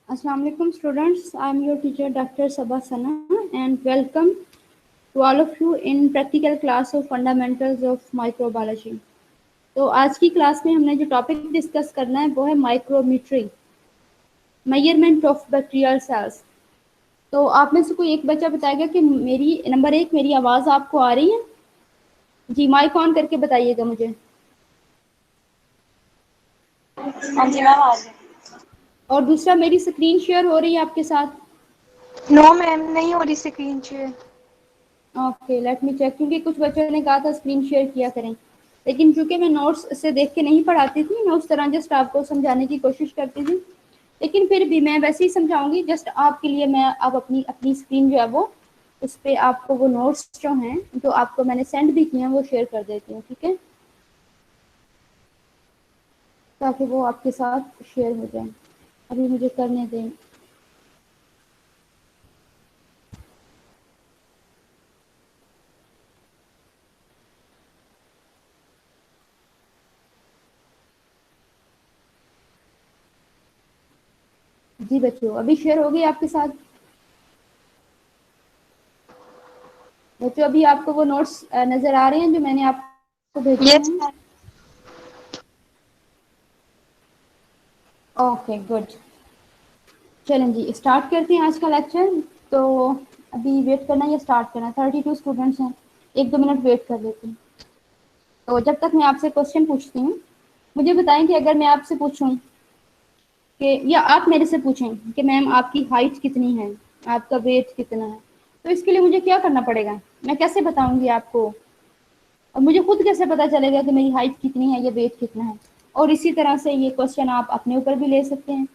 Assalamu alaikum students. I am your teacher Dr. Sabah Sana and welcome to all of you in practical class of fundamentals of microbiology. तो आज की class में हमने जो topic discuss करना है वो है माइक्रोमीट्री, मेजरमेंट ऑफ बैक्टीरियल सेल्स। तो आप में से कोई एक बच्चा बताएगा कि मेरी आवाज़ आपको आ रही है? जी, माइक ऑन करके बताइएगा मुझे। हाँ जी मैम, आ जाए। और दूसरा, मेरी स्क्रीन शेयर हो रही है आपके साथ? नो मैम, नहीं हो रही screen share. Okay, let me check, क्योंकि कुछ बच्चों ने कहा था स्क्रीन शेयर किया करें, लेकिन चूंकि मैं नोट्स से देख के नहीं पढ़ाती थी, मैं उस तरह जस्ट आपको समझाने की कोशिश करती थी, लेकिन फिर भी मैं वैसे ही समझाऊंगी। जस्ट आपके लिए मैं अब अपनी अपनी स्क्रीन जो है वो उस पर आपको वो नोट्स जो हैं जो आपको मैंने सेंड भी किए हैं वो शेयर कर देती हूँ, ठीक है, ताकि वो आपके साथ शेयर हो जाए। अभी मुझे करने दें। जी बच्चों, अभी शेयर हो गई आपके साथ? बच्चों, अभी आपको वो नोट्स नजर आ रहे हैं जो मैंने आपको भेजे यस हैं? मैम। Okay, good. चलें जी, स्टार्ट करते हैं आज का लेक्चर। तो अभी वेट करना या स्टार्ट करना? 32 स्टूडेंट्स हैं, 1-2 मिनट वेट कर लेते हैं। तो जब तक मैं आपसे क्वेश्चन पूछती हूँ, मुझे बताएं कि अगर मैं आपसे पूछूं कि, या आप मेरे से पूछें कि मैम आपकी हाइट कितनी है, आपका वेट कितना है, तो इसके लिए मुझे क्या करना पड़ेगा? मैं कैसे बताऊंगी आपको? और मुझे खुद कैसे पता चलेगा कि मेरी हाइट कितनी है या वेट कितना है? और इसी तरह से ये क्वेश्चन आप अपने ऊपर भी ले सकते हैं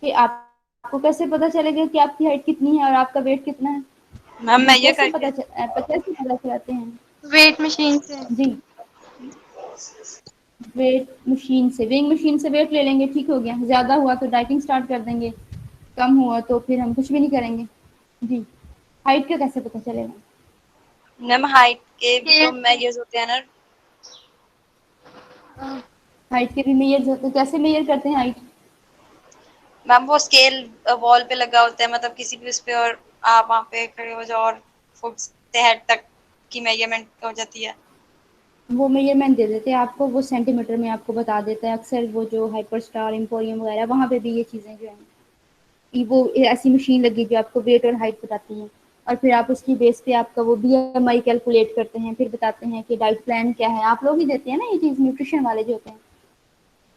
कि आपको कैसे पता चलेगा कि आपकी हाइट कितनी है और आपका वेट कितना है? मैम जी, मैं ये कैसे करके पता चलाते हैं? वेट मशीन से। जी, वेट मशीन से, वेइंग मशीन से वेट ले लेंगे, ठीक हो गया। ज़्यादा हुआ तो डाइटिंग स्टार्ट कर देंगे, कम हुआ तो फिर हम कुछ भी नहीं करेंगे। जी, हाइट का कैसे पता चलेगा? मैम हाइट के भी तो मेजर्स होते हैं ना। हाइट के भी मेजर होते हैं, कैसे मेजर करते हैं हाइट? मैम वो स्केल वॉल पे लगा होता है, मतलब किसी भी उस पे, और आप वहाँ पे खड़े हो जाओ और फुट से हेड तक की मेजरमेंट हो जाती है। वो मेजरमेंट दे देते हैं आपको, वो सेंटीमीटर में आपको बता देता है। अक्सर वो जो हाइपर स्टार, एम्पोरियम वगैरह, वहाँ पे भी ये चीज़ें जो हैं, वो ऐसी मशीन लगी जो आपको वेट और हाइट बताती है। और फिर आप उसकी बेस पे आपका वो BMI कैलकुलेट करते हैं, फिर बताते हैं कि डाइट प्लान क्या है। आप लोग ही देते हैं ना ये चीज़, न्यूट्रिशन वाले जो होते हैं,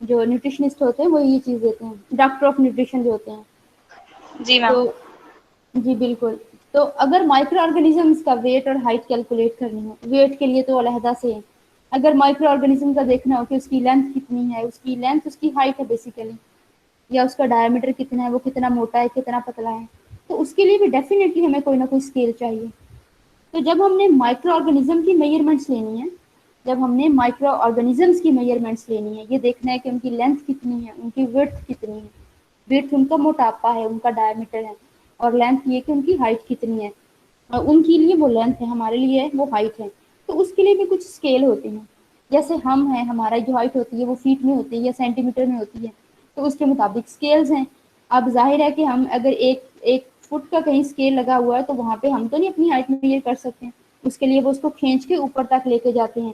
जो न्यूट्रिशनिस्ट होते हैं वो ये चीज़ देते हैं, डॉक्टर ऑफ न्यूट्रिशन जो होते हैं। जी मैम। तो जी बिल्कुल। तो अगर माइक्रो ऑर्गेनिजम्स का वेट और हाइट कैलकुलेट करनी हो, वेट के लिए तो अलहदा से है। अगर माइक्रो ऑर्गेनिज्म का देखना हो कि उसकी लेंथ कितनी है, उसकी लेंथ उसकी हाइट है बेसिकली, या उसका डायमीटर कितना है, वो कितना मोटा है, कितना पतला है, तो उसके लिए भी डेफिनेटली हमें कोई ना कोई स्केल चाहिए। तो जब हमने माइक्रो ऑर्गेनिज्म की मेजरमेंट्स लेनी है, जब हमने माइक्रो ऑर्गेनिजम्स की मेजरमेंट्स लेनी है, ये देखना है कि उनकी लेंथ कितनी है, उनकी विड्थ कितनी है। विड्थ उनका मोटापा है, उनका डायमीटर है, और लेंथ ये कि उनकी हाइट कितनी है। और उनके लिए वो लेंथ है, हमारे लिए वो हाइट है। तो उसके लिए भी कुछ स्केल होते हैं। जैसे हम हैं, हमारा जो हाइट होती है वो फीट में होती है या सेंटीमीटर में होती है, तो उसके मुताबिक स्केल्स हैं। अब जाहिर है कि हम अगर एक एक फुट का कहीं स्केल लगा हुआ है तो वहाँ पे हम तो नहीं अपनी हाइट मेजर कर सकते हैं। उसके लिए वो उसको खींच के ऊपर तक लेके जाते हैं,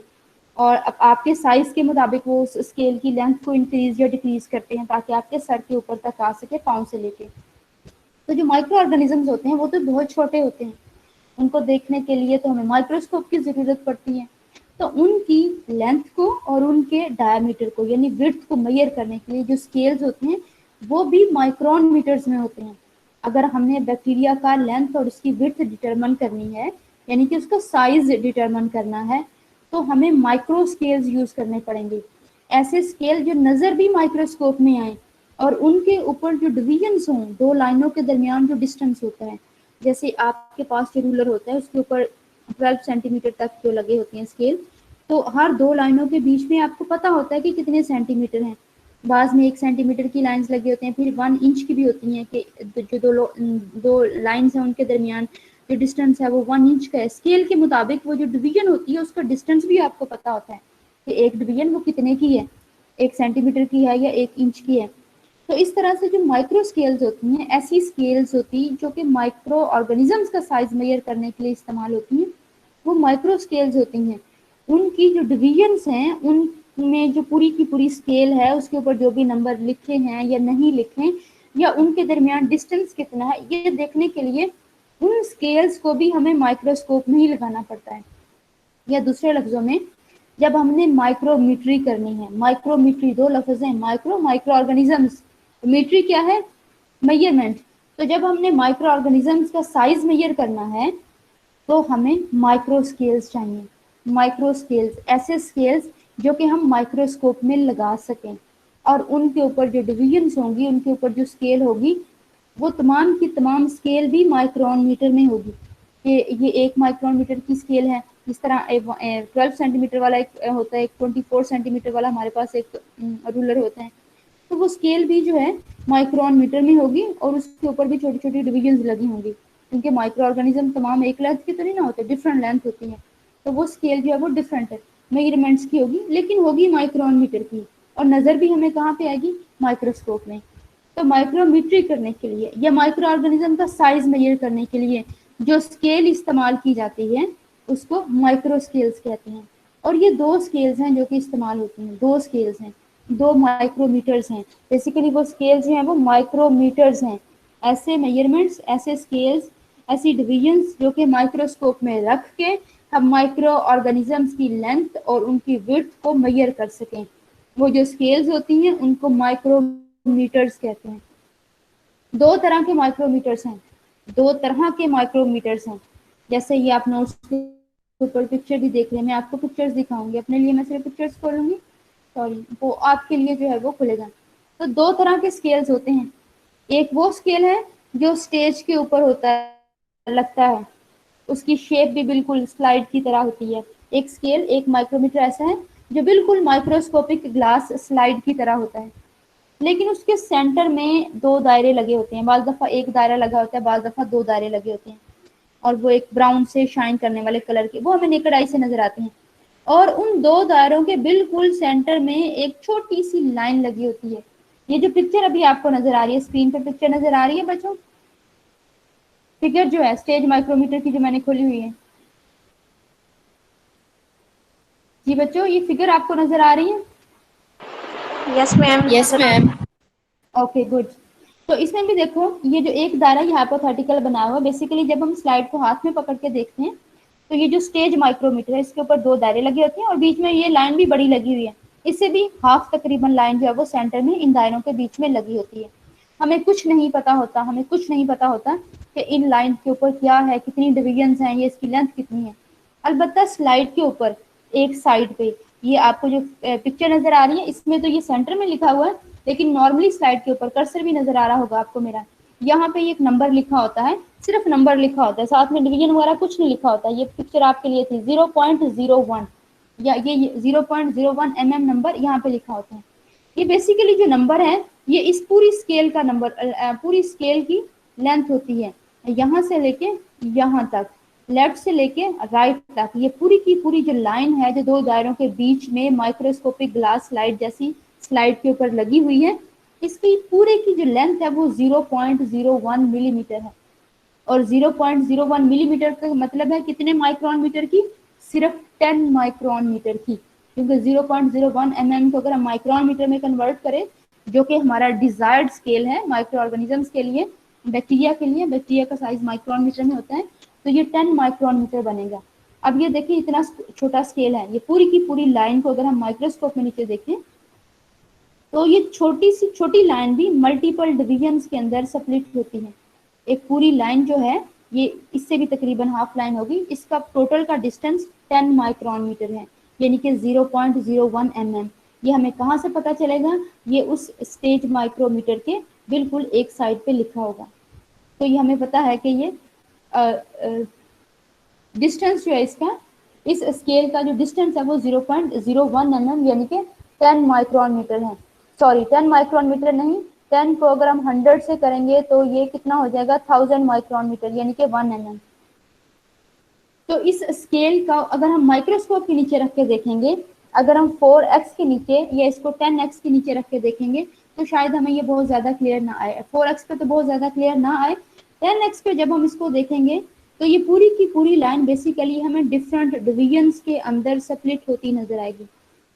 और अब आपके साइज के मुताबिक वो उस स्केल की लेंथ को इंक्रीज या डिक्रीज करते हैं, ताकि आपके सर के ऊपर तक आ सके, पाँव से लेके। तो जो माइक्रो ऑर्गेनिजम्स होते हैं वो तो बहुत छोटे होते हैं, उनको देखने के लिए तो हमें माइक्रोस्कोप की ज़रूरत पड़ती है। तो उनकी लेंथ को और उनके डायमीटर को, यानी विड्थ को मेजर करने के लिए जो स्केल्स होते हैं वो भी माइक्रोन मीटर्स में होते हैं। अगर हमने बैक्टीरिया का लेंथ और उसकी विड्थ डिटरमिन करनी है, यानी कि उसका साइज डिटरमिन करना है, तो हमें माइक्रो स्केल्स यूज़ करने पड़ेंगे। ऐसे स्केल जो नज़र भी माइक्रोस्कोप में आए, और उनके ऊपर जो डिवीजन्स हों, दो लाइनों के दरमियान जो डिस्टेंस होता है, जैसे आपके पास जो रूलर होता है उसके ऊपर 12 सेंटीमीटर तक जो लगे होते हैं स्केल, तो हर दो लाइनों के बीच में आपको पता होता है कि कितने सेंटीमीटर हैं। बाज़ में 1 सेंटीमीटर की लाइंस लगी होती हैं, फिर 1 इंच की भी होती हैं कि जो दो लाइंस हैं उनके दरमियान जो डिस्टेंस है वो 1 इंच का है। स्केल के मुताबिक वो जो डिवीजन होती है उसका डिस्टेंस भी आपको पता होता है कि एक डिवीजन वो कितने की है, 1 सेंटीमीटर की है या 1 इंच की है। तो इस तरह से जो माइक्रो स्केल्स होती हैं, ऐसी स्केल्स होती जो कि माइक्रो ऑर्गेनिजम्स का साइज मेजर करने के लिए इस्तेमाल होती हैं, वो माइक्रो स्केल्स होती हैं। उनकी जो डिवीजन्स हैं, उनमें जो पूरी की पूरी स्केल है उसके ऊपर जो भी नंबर लिखे हैं या नहीं लिखे, या उनके दरमियान डिस्टेंस कितना है, ये देखने के लिए उन स्केल्स को भी हमें माइक्रोस्कोप में ही लगाना पड़ता है। या दूसरे लफ्जों में, जब हमने माइक्रोमीट्री करनी है, माइक्रोमीट्री दो लफ्ज हैं, माइक्रो माइक्रो ऑर्गेनिजम्स, मीट्री क्या है, मेजरमेंट। तो जब हमने माइक्रो ऑर्गेनिजम्स का साइज मेजर करना है तो हमें माइक्रो स्केल्स चाहिए। माइक्रो स्केल्स, ऐसे स्केल्स जो कि हम माइक्रोस्कोप में लगा सकें, और उनके ऊपर जो डिवीजन्स होंगी, उनके ऊपर जो स्केल होगी, वो तमाम की तमाम स्केल भी माइक्रोन मीटर में होगी। ये 1 माइक्रोन मीटर की स्केल है। जिस तरह 12 सेंटीमीटर वाला एक होता है, एक 24 सेंटीमीटर वाला हमारे पास एक रूलर होता है, तो वो स्केल भी जो है माइक्रोन मीटर में होगी, और उसके ऊपर भी छोटी छोटी डिविजन्स लगी होंगी, क्योंकि माइक्रो ऑर्गेनिज्म तमाम एक लेंथ की तो नहीं ना होते, डिफरेंट लेंथ होती है। तो वो स्केल जो है वो डिफरेंट है, मेजरमेंट्स की होगी, लेकिन होगी माइक्रोन मीटर की, और नज़र भी हमें कहाँ पे आएगी, माइक्रोस्कोप में। तो माइक्रोमीट्री करने के लिए या माइक्रो ऑर्गेनिज्म का साइज मेजर करने के लिए जो स्केल इस्तेमाल की जाती है उसको माइक्रो स्केल्स कहते हैं। और ये दो स्केल्स हैं जो कि इस्तेमाल होती हैं, दो स्केल्स हैं, दो माइक्रोमीटर्स हैं। बेसिकली वो स्केल्स जो हैं वो माइक्रोमीटर्स हैं, ऐसे मेजरमेंट्स, ऐसे स्केल्स, ऐसी डिविजन्स जो कि माइक्रोस्कोप में रख के हम माइक्रो ऑर्गेनिजम्स की लेंथ और उनकी विड्थ को मेजर कर सकें। वो जो स्केल्स होती हैं उनको माइक्रोमीटर्स कहते हैं। दो तरह के माइक्रोमीटर्स हैं, दो तरह के माइक्रोमीटर्स हैं। जैसे ये आप नोट्स के ऊपर पिक्चर भी देख रहे हैं, मैं आपको पिक्चर्स दिखाऊंगी, अपने लिए मैं सिर्फ पिक्चर्स खोलूंगी, सॉरी, वो आपके लिए जो है वो खुलेगा। तो दो तरह के स्केल्स होते हैं। एक वो स्केल है जो स्टेज के ऊपर होता है, लगता है, उसकी शेप भी बिल्कुल स्लाइड की तरह होती है। एक स्केल, एक माइक्रोमीटर ऐसा है जो बिल्कुल माइक्रोस्कोपिक ग्लास स्लाइड की तरह होता है, लेकिन उसके सेंटर में दो दायरे लगे होते हैं। बाज़ दफ़ा एक दायरा लगा होता है, बाज़ दफ़ा दो दायरे लगे होते हैं, और वो एक ब्राउन से शाइन करने वाले कलर के, वो हमें नेकेड आई से नजर आते हैं। और उन दो दायरों के बिल्कुल सेंटर में एक छोटी सी लाइन लगी होती है। ये जो पिक्चर अभी आपको नजर आ रही है, स्क्रीन पर पिक्चर नजर आ रही है बच्चों, फिगर जो है स्टेज माइक्रोमीटर की जो मैंने खोली हुई है, जी बच्चों ये फिगर आपको नजर आ रही है? Yes ma'am. Yes ma'am. Okay good. तो इसमें भी देखो, ये जो एक दायरा ये हाइपोथेटिकल बना हुआ है, बेसिकली जब हम स्लाइड को हाथ में पकड़ के देखते हैं तो ये जो स्टेज माइक्रोमीटर है इसके ऊपर दो दायरे लगे होते हैं, और बीच में ये लाइन भी बड़ी लगी हुई है, इससे भी हाफ तकरीबन लाइन जो है वो सेंटर में इन दायरों के बीच में लगी होती है। हमें कुछ नहीं पता होता, हमें कुछ नहीं पता होता कि इन लाइन के ऊपर क्या है, कितनी डिविजन्स हैं, ये इसकी लेंथ कितनी है। अलबत्ता स्लाइड के ऊपर एक साइड पे ये आपको जो पिक्चर नजर आ रही है इसमें तो ये सेंटर में लिखा हुआ है, लेकिन नॉर्मली स्लाइड के ऊपर कर्सर भी नजर आ रहा होगा आपको मेरा, यहाँ पे एक नंबर लिखा होता है, सिर्फ नंबर लिखा होता है, साथ में डिवीजन वगैरह कुछ नहीं लिखा होता है। ये पिक्चर आपके लिए थी 0.01, या ये 0.01 नंबर यहाँ पे लिखा होता है। ये बेसिकली जो नंबर है ये इस पूरी स्केल का नंबर, पूरी स्केल की लेंथ होती है, यहाँ से लेके यहाँ तक, लेफ्ट से लेके राइट तक, ये पूरी की पूरी जो लाइन है जो दो दायरों के बीच में माइक्रोस्कोपिक ग्लास स्लाइड जैसी स्लाइड के ऊपर लगी हुई है, इसकी पूरे की जो लेंथ है वो 0.01 मिलीमीटर है। और 0.01 मिलीमीटर का मतलब है कितने माइक्रोन मीटर की, सिर्फ 10 माइक्रोन मीटर की, क्योंकि 0.01 को अगर हम माइक्रोन मीटर में कन्वर्ट करें, जो कि हमारा डिजायर्ड स्केल है माइक्रो ऑर्गेनिजम्स के लिए, बैक्टीरिया के लिए, बैक्टीरिया का साइज माइक्रोन मीटर में होता है, तो ये 10 माइक्रोन मीटर बनेगा। अब ये देखिए इतना छोटा स्केल है, ये पूरी की पूरी लाइन को अगर हम माइक्रोस्कोप में नीचे देखें तो ये छोटी सी छोटी लाइन भी मल्टीपल डिविजन्स के अंदर स्प्लिट होती है। एक पूरी लाइन जो है ये इससे भी तकरीबन हाफ लाइन होगी, इसका टोटल का डिस्टेंस 10 माइक्रोन मीटर है, यानी कि 0.01 ये हमें कहाँ से पता चलेगा, ये उस स्टेज माइक्रोमीटर के बिल्कुल एक साइड पे लिखा होगा। तो ये हमें पता है कि ये डिस्टेंस जो है इसका, इस स्केल का जो डिस्टेंस है वो 0.01 यानी कि 10 माइक्रोन मीटर है। सॉरी 10 माइक्रोन मीटर नहीं, 10 को अगर हम 100 से करेंगे तो ये कितना हो जाएगा 1000 माइक्रोन मीटर यानी कि 1 तो इस स्केल का अगर हम माइक्रोस्कोप के नीचे रख के देखेंगे, अगर हम 4x के नीचे या इसको 10x के नीचे रख के देखेंगे तो शायद हमें ये बहुत ज़्यादा क्लियर ना आए, 4x पे तो बहुत ज़्यादा क्लियर ना आए। 10x पे जब हम इसको देखेंगे तो ये पूरी की पूरी लाइन बेसिकली हमें डिफरेंट डिविजन्स के अंदर स्प्लिट होती नजर आएगी।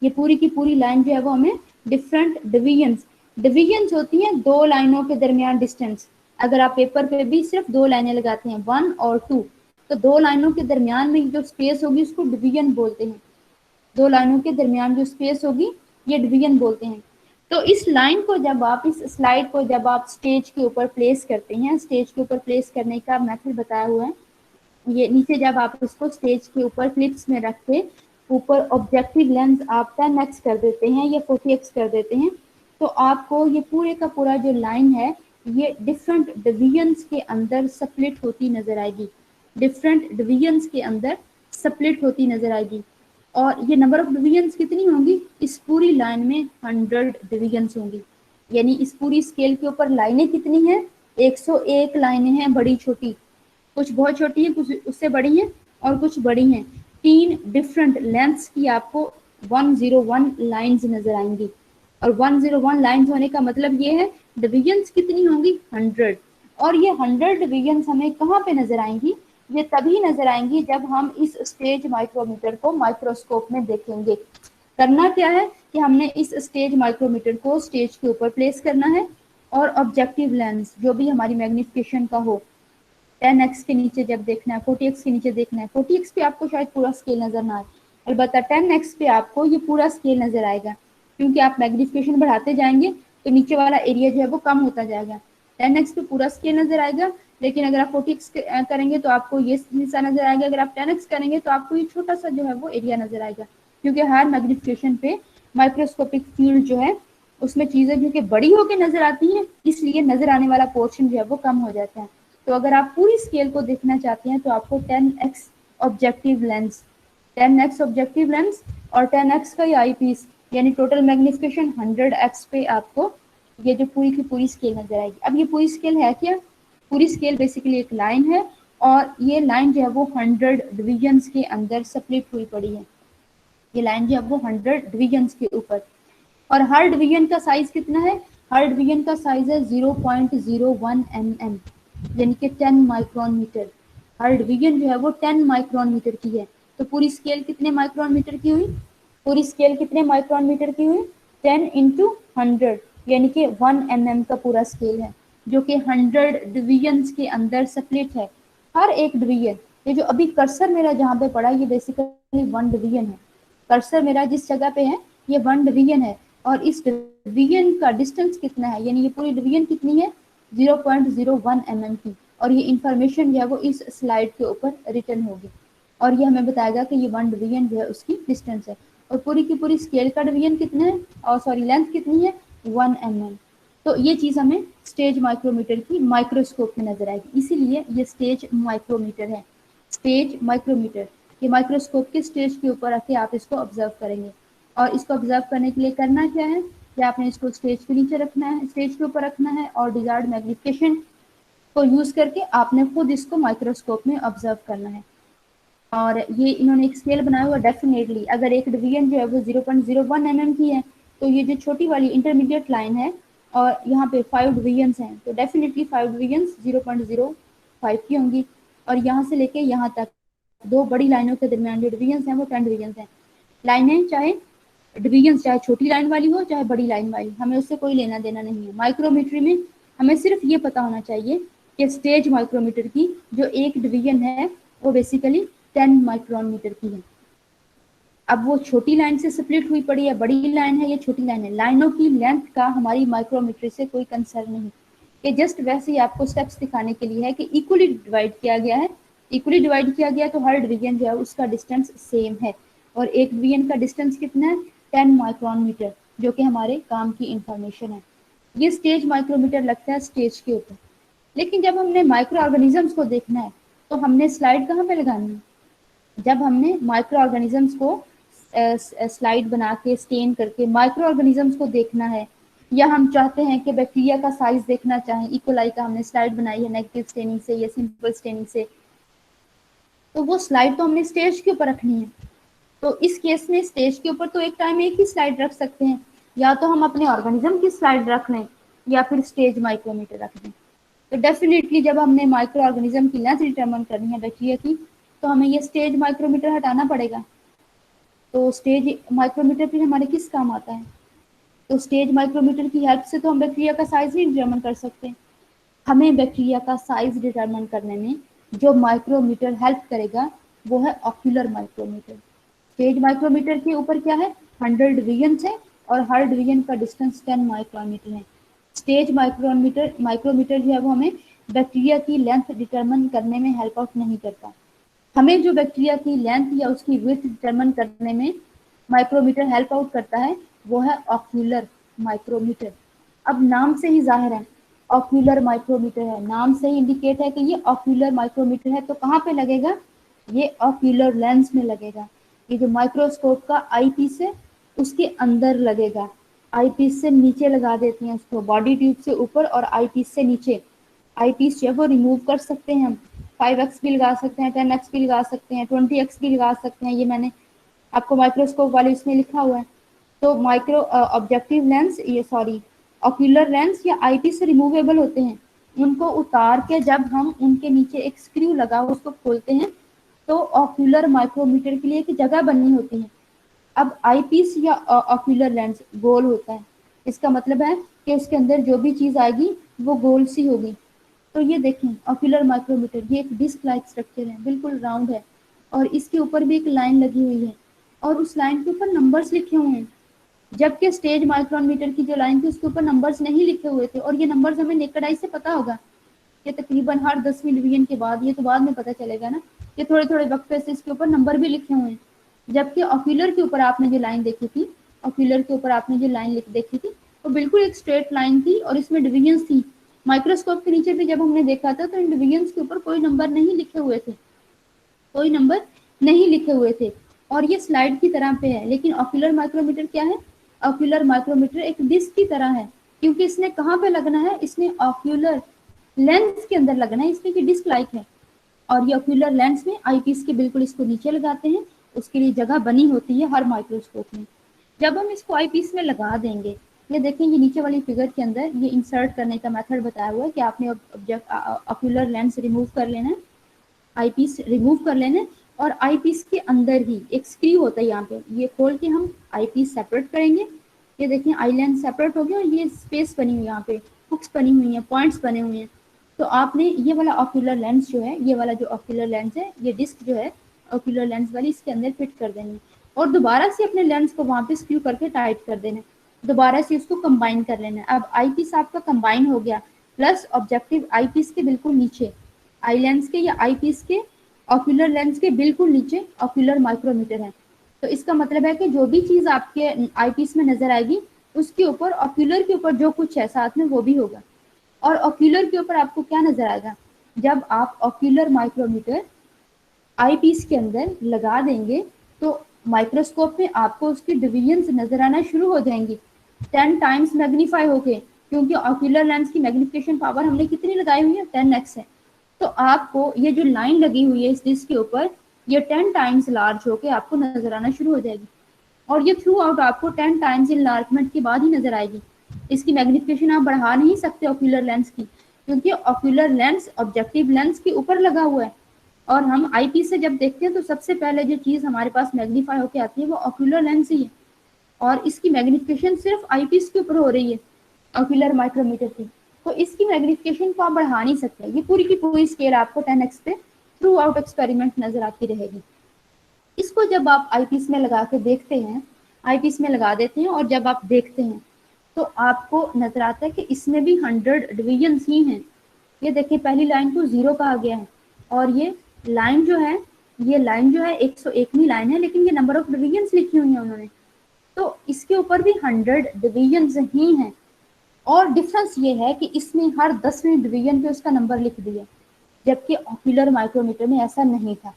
ये पूरी की पूरी लाइन जो है वो हमें डिफरेंट डिविजन्स होती हैं, दो लाइनों के दरमियान डिस्टेंस। अगर आप पेपर पे भी सिर्फ दो लाइनें लगाते हैं 1 और 2, तो दो लाइनों के दरमियान में जो स्पेस होगी उसको डिवीजन बोलते हैं। दो लाइनों के दरमियान जो स्पेस होगी ये डिवीजन बोलते हैं। तो इस लाइन को जब आप, इस स्लाइड को जब आप स्टेज के ऊपर प्लेस करते हैं, स्टेज के ऊपर प्लेस करने का मेथड बताया हुआ है, ये नीचे जब आप इसको स्टेज के ऊपर क्लिप्स में रख के ऊपर ऑब्जेक्टिव लेंस आप 10x कर देते हैं या 40x कर देते हैं, तो आपको ये पूरे का पूरा जो लाइन है ये डिफरेंट डिविजन्स के अंदर स्प्लिट होती नजर आएगी, डिफरेंट डिविजन्स के अंदर स्प्लिट होती नजर आएगी। और ये नंबर ऑफ डिविजन्स कितनी होंगी, इस पूरी लाइन में 100 डिविजन्स होंगी। यानी इस पूरी स्केल के ऊपर लाइनें कितनी हैं, 101 लाइनें हैं, बड़ी छोटी, कुछ बहुत छोटी हैं, कुछ उससे बड़ी हैं और कुछ बड़ी हैं। 3 डिफरेंट लेंथ्स की आपको 101 लाइंस नजर आएंगी। और 101 लाइंस होने का मतलब ये है डिविजन्स कितनी होंगी, 100। और ये 100 डिविजन्स हमें कहाँ पे नजर आएंगी, ये तभी नजर आएंगी जब हम इस स्टेज माइक्रोमीटर को माइक्रोस्कोप में देखेंगे। करना क्या है कि हमने इस स्टेज माइक्रोमीटर को स्टेज के ऊपर प्लेस करना है और ऑब्जेक्टिव लेंस जो भी हमारी मैग्निफिकेशन का हो, 10x के नीचे जब देखना है, 40x के नीचे देखना है। 40x पे आपको शायद पूरा स्केल नजर ना आए, अलबत्ता 10x पे आपको ये पूरा स्केल नजर आएगा, क्योंकि आप मैग्निफिकेशन बढ़ाते जाएंगे तो नीचे वाला एरिया जो है वो कम होता जाएगा। 10x पे पूरा स्केल नजर आएगा, लेकिन अगर आप 40x करेंगे तो आपको ये हिस्सा नजर आएगा, अगर आप 10x करेंगे तो आपको ये छोटा सा जो है वो एरिया नजर आएगा, क्योंकि हर मैग्निफिकेशन पे माइक्रोस्कोपिक फील्ड जो है उसमें चीजें जो कि बड़ी होकर नजर आती हैं, इसलिए नजर आने वाला पोर्शन जो है वो कम हो जाता है। तो अगर आप पूरी स्केल को देखना चाहते हैं तो आपको 10x objective lens, 10x objective lens और 10x का आई पीस यानी टोटल मैग्निफिकेशन 100x पे आपको ये जो पूरी की पूरी स्केल नजर आएगी। अब ये पूरी स्केल है क्या, पूरी स्केल बेसिकली एक लाइन है और ये लाइन जो है वो 100 डिविजन्स के अंदर स्प्लिट हुई पड़ी है। ये लाइन जो है वो 100 डिविजन्स के ऊपर, और हर डिवीजन का साइज कितना है, हर डिवीजन का साइज है 0.01 mm, यानी कि 10 माइक्रोन मीटर। हर डिवीजन जो है वो 10 माइक्रोन मीटर की है। तो पूरी स्केल कितने माइक्रोन मीटर की हुई, पूरी स्केल कितने माइक्रोन मीटर की हुई, 10 इंटू 100 यानी कि 1 mm का पूरा स्केल है, जो कि 100 डिवीजन्स के अंदर स्प्लिट है। हर एक डिवीजन, ये जो अभी कर्सर मेरा जहाँ पे पड़ा ये बेसिकली 1 डिवीजन है। कर्सर मेरा जिस जगह पे है ये 1 डिवीजन है, और इस डिवीजन का डिस्टेंस कितना है, यानी ये पूरी डिवीजन कितनी है 0.01 mm की। और ये इंफॉर्मेशन जो है वो इस स्लाइड के ऊपर रिटर्न होगी और ये हमें बताएगा कि ये 1 डिवीजन जो है उसकी डिस्टेंस है। और पूरी की पूरी स्केल का डिवीजन कितना है, और सॉरी लेंथ कितनी है 1 mm। तो ये चीज़ हमें स्टेज माइक्रोमीटर की माइक्रोस्कोप में नजर आएगी, इसीलिए ये स्टेज माइक्रोमीटर है। स्टेज माइक्रोमीटर, ये माइक्रोस्कोप के स्टेज के ऊपर रख के आप इसको ऑब्जर्व करेंगे। और इसको ऑब्जर्व करने के लिए करना क्या है कि आपने इसको स्टेज के नीचे रखना है, स्टेज के ऊपर रखना है और डिजायर्ड मैग्निफिकेशन को यूज करके आपने खुद इसको माइक्रोस्कोप में ऑब्जर्व करना है। और ये इन्होंने एक स्केल बनाया हुआ, डेफिनेटली अगर एक डिवीजन जो है वो 0.01 mm की है तो ये जो छोटी वाली इंटरमीडिएट लाइन है और यहाँ पे 5 डिवीजन्स हैं तो डेफिनेटली 5 डिवीजन्स 0.05 की होंगी। और यहाँ से लेके यहाँ तक दो बड़ी लाइनों के दरमियान जो डिवीजन्स हैं वो 10 डिवीजन्स हैं। लाइनें चाहे डिवीजन चाहे छोटी लाइन वाली हो चाहे बड़ी लाइन वाली, हमें उससे कोई लेना देना नहीं है। माइक्रोमीटर में हमें सिर्फ ये पता होना चाहिए कि स्टेज माइक्रोमीटर की जो एक डिवीजन है वो बेसिकली 10 माइक्रोन मीटर की है। अब वो छोटी लाइन से स्प्लिट हुई पड़ी है, बड़ी लाइन है या छोटी लाइन है, लाइनों की लेंथ का हमारी माइक्रोमीटर से कोई कंसर्न नहीं। ये जस्ट वैसे ही आपको स्टेप्स दिखाने के लिए है कि इक्वली डिवाइड किया गया है, इक्वली डिवाइड किया गया तो हर डिवीजन जो है उसका डिस्टेंस सेम है। और एक डिवीजन का डिस्टेंस कितना है 10 माइक्रोन मीटर, जो कि हमारे काम की इंफॉर्मेशन है। ये स्टेज माइक्रोमीटर लगता है स्टेज के ऊपर। लेकिन जब हमने माइक्रो ऑर्गेनिजम्स को देखना है तो हमने स्लाइड कहाँ पे लगानी है, जब हमने माइक्रो ऑर्गेनिजम्स को स्लाइड बना के स्टेन करके माइक्रो ऑर्गेनिजम्स को देखना है, या हम चाहते हैं कि बैक्टीरिया का साइज देखना चाहें, इकोलाई का हमने स्लाइड बनाई है नेगेटिव स्टेनिंग से या सिंपल स्टेनिंग से, तो वो स्लाइड तो हमने स्टेज के ऊपर रखनी है। तो इस केस में स्टेज के ऊपर तो एक टाइम एक ही स्लाइड रख सकते हैं, या तो हम अपने ऑर्गेनिज्म की स्लाइड रख लें या फिर स्टेज माइक्रोमीटर रख दें। तो डेफिनेटली जब हमने माइक्रो ऑर्गेनिज्म की लेंथ डिटरमाइन करनी है बैक्टीरिया की, तो हमें ये स्टेज माइक्रोमीटर हटाना पड़ेगा। तो स्टेज माइक्रोमीटर फिर हमारे किस काम आता है? तो स्टेज माइक्रोमीटर की हेल्प से तो हम बैक्टीरिया का साइज ही डिटरमाइन कर सकते हैं। हमें बैक्टीरिया का साइज डिटरमाइन करने में जो माइक्रोमीटर हेल्प करेगा वो है ऑक्यूलर माइक्रोमीटर। स्टेज माइक्रोमीटर के ऊपर क्या है? 100 डिवीजन है और हर डिवीजन का डिस्टेंस 10 माइक्रोमीटर है। स्टेज माइक्रोमीटर जो है वो हमें बैक्टीरिया की लेंथ डिटरमाइन करने में हेल्प आउट नहीं करता। हमें जो बैक्टीरिया की लेंथ या उसकी विड्थ डिटरमाइन करने में माइक्रोमीटर हेल्प आउट करता है वो है ऑक्यूलर माइक्रोमीटर। अब नाम से ही जाहिर है ऑक्यूलर माइक्रोमीटर है, नाम से ही इंडिकेट है कि ये ऑक्यूलर माइक्रोमीटर है। तो कहाँ पे लगेगा? ये ऑक्यूलर लेंस में लगेगा। ये जो माइक्रोस्कोप का आई पीस है उसके अंदर लगेगा। आई पीस से नीचे लगा देते हैं उसको, बॉडी ट्यूब से ऊपर और आई पीस से नीचे। आई पीस जो है वो रिमूव कर सकते हैं हम, 5x भी लगा सकते हैं, 10x भी लगा सकते हैं, 20x भी लगा सकते हैं। ये मैंने आपको माइक्रोस्कोप वाले इसमें लिखा हुआ है। तो माइक्रो ऑब्जेक्टिव लेंस, ये सॉरी ऑक्यूलर लेंस या आई पीस रिमूवेबल होते हैं। उनको उतार के जब हम उनके नीचे एक स्क्रू लगा हो उसको खोलते हैं तो ऑक्यूलर माइक्रोमीटर के लिए एक जगह बननी होती है। अब आई पीस या ऑक्यूलर लेंस गोल होता है, इसका मतलब है कि उसके अंदर जो भी चीज आएगी वो गोल सी होगी। तो ये देखें ऑक्यूलर माइक्रोमीटर, ये एक डिस्क लाइक स्ट्रक्चर है, बिल्कुल राउंड है और इसके ऊपर भी एक लाइन लगी हुई है और उस लाइन के ऊपर नंबर्स लिखे हुए हैं। जबकि स्टेज माइक्रोमीटर की जो लाइन थी उसके ऊपर नंबर्स नहीं लिखे हुए थे, और ये नंबर्स हमें नेकेड आई से पता होगा कि तकरीबन हर 10वीं डिवीजन के बाद, ये तो बाद में पता चलेगा ना, कि थोड़े थोड़े वक्त से इसके ऊपर नंबर भी लिखे हुए हैं। जबकि ऑक्यूलर के ऊपर आपने जो लाइन देखी थी, ऑक्यूलर के ऊपर आपने जो लाइन देखी थी वो बिल्कुल एक स्ट्रेट लाइन थी और इसमें डिवीजन थी। माइक्रोस्कोप के नीचे भी जब हमने देखा था तो इन डिवीजन के ऊपर कोई नंबर नहीं लिखे हुए थे, कोई नंबर नहीं लिखे हुए थे और ये स्लाइड की तरह पे है। लेकिन ऑक्यूलर माइक्रोमीटर क्या है? ऑक्यूलर माइक्रोमीटर एक डिस्क की तरह है, क्योंकि इसने कहाँ पे लगना है? इसने ऑक्यूलर लेंस के अंदर लगना है, इसलिए कि डिस्क लाइक है। और ये ऑक्यूलर लेंस में आई पीस के बिल्कुल इसको नीचे लगाते हैं, उसके लिए जगह बनी होती है हर माइक्रोस्कोप में। जब हम इसको आई पीस में लगा देंगे, ये देखें ये नीचे वाली फिगर के अंदर ये इंसर्ट करने का मेथड बताया हुआ है कि आपने ऑक्यूलर लेंस रिमूव कर लेना है, आई पीस रिमूव कर लेना है और आई पीस के अंदर ही एक स्क्रू होता है, यहाँ पे ये खोल के हम आई पीस सेपरेट करेंगे। ये देखिए आई लेंस सेपरेट हो गया और ये स्पेस बनी हुई है, यहाँ पे हुक्स बनी हुई है, पॉइंट्स बने हुए हैं। तो आपने ये वाला ऑक्यूलर लेंस जो है, ये वाला जो ऑक्यूलर लेंस है, ये डिस्क जो है ऑक्यूलर लेंस वाली, इसके अंदर फिट कर देनी और दोबारा से अपने लेंस को वहाँ पे स्क्रू करके टाइट कर देना, दोबारा से उसको कंबाइन कर लेना। अब आई पीस आपका कंबाइन हो गया, प्लस ऑब्जेक्टिव आई पीस के बिल्कुल नीचे, आई लेंस के या आई पीस के ऑक्यूलर लेंस के बिल्कुल नीचे ऑक्यूलर माइक्रोमीटर है। तो इसका मतलब है कि जो भी चीज आपके आई पीस में नजर आएगी उसके ऊपर ऑक्यूलर के ऊपर जो कुछ है साथ में वो भी होगा। और ऑक्यूलर के ऊपर आपको क्या नजर आएगा? जब आप ऑक्यूलर माइक्रोमीटर आई पीस के अंदर लगा देंगे तो माइक्रोस्कोप में आपको उसकी डिवीजन नजर आना शुरू हो जाएंगी 10 टाइम्स मैग्नीफाई होके, क्योंकि ऑक्यूलर लेंस की मैग्निफिकेशन पावर हमने कितनी लगाई हुई है? 10x है। तो आपको ये जो लाइन लगी हुई है इस डिस्क के ऊपर, ये 10 टाइम्स लार्ज होके आपको नजर आना शुरू हो जाएगी और ये थ्रू आउट आपको 10 टाइम्स इनलार्जमेंट के बाद ही नजर आएगी। इसकी मैग्निफिकेशन आप बढ़ा नहीं सकते ऑक्यूलर लेंस की, क्योंकि ऑक्यूलर लेंस ऑब्जेक्टिव लेंस के ऊपर लगा हुआ है और हम आई पीस से जब देखते हैं तो सबसे पहले जो चीज हमारे पास मैग्नीफाई होके आती है वो ऑक्यूलर लेंस ही है और इसकी मैग्निफिकेशन सिर्फ आई पीस के ऊपर हो रही है ऑक्यूलर माइक्रोमीटर की। तो इसकी मैग्निफिकेशन को आप बढ़ा नहीं सकते, ये पूरी की पूरी स्केल आपको 10x पे थ्रू आउट एक्सपेरिमेंट नजर आती रहेगी। इसको जब आप आई पीस में लगा के देखते हैं, आई पीस में लगा देते हैं और जब आप देखते हैं तो आपको नजर आता है कि इसमें भी 100 डिवीजन ही हैं। ये देखिए पहली लाइन को 0 कहा गया है और ये लाइन जो है, ये लाइन जो है 101वीं लाइन है, लेकिन ये नंबर ऑफ डिवीजन लिखी हुई है उन्होंने, तो इसके ऊपर भी 100 डिवीजन ही हैं। और डिफरेंस ये है कि इसमें हर 10वीं डिवीजन पे उसका नंबर लिख दिया, जबकि ऑक्यूलर माइक्रोमीटर में ऐसा नहीं था।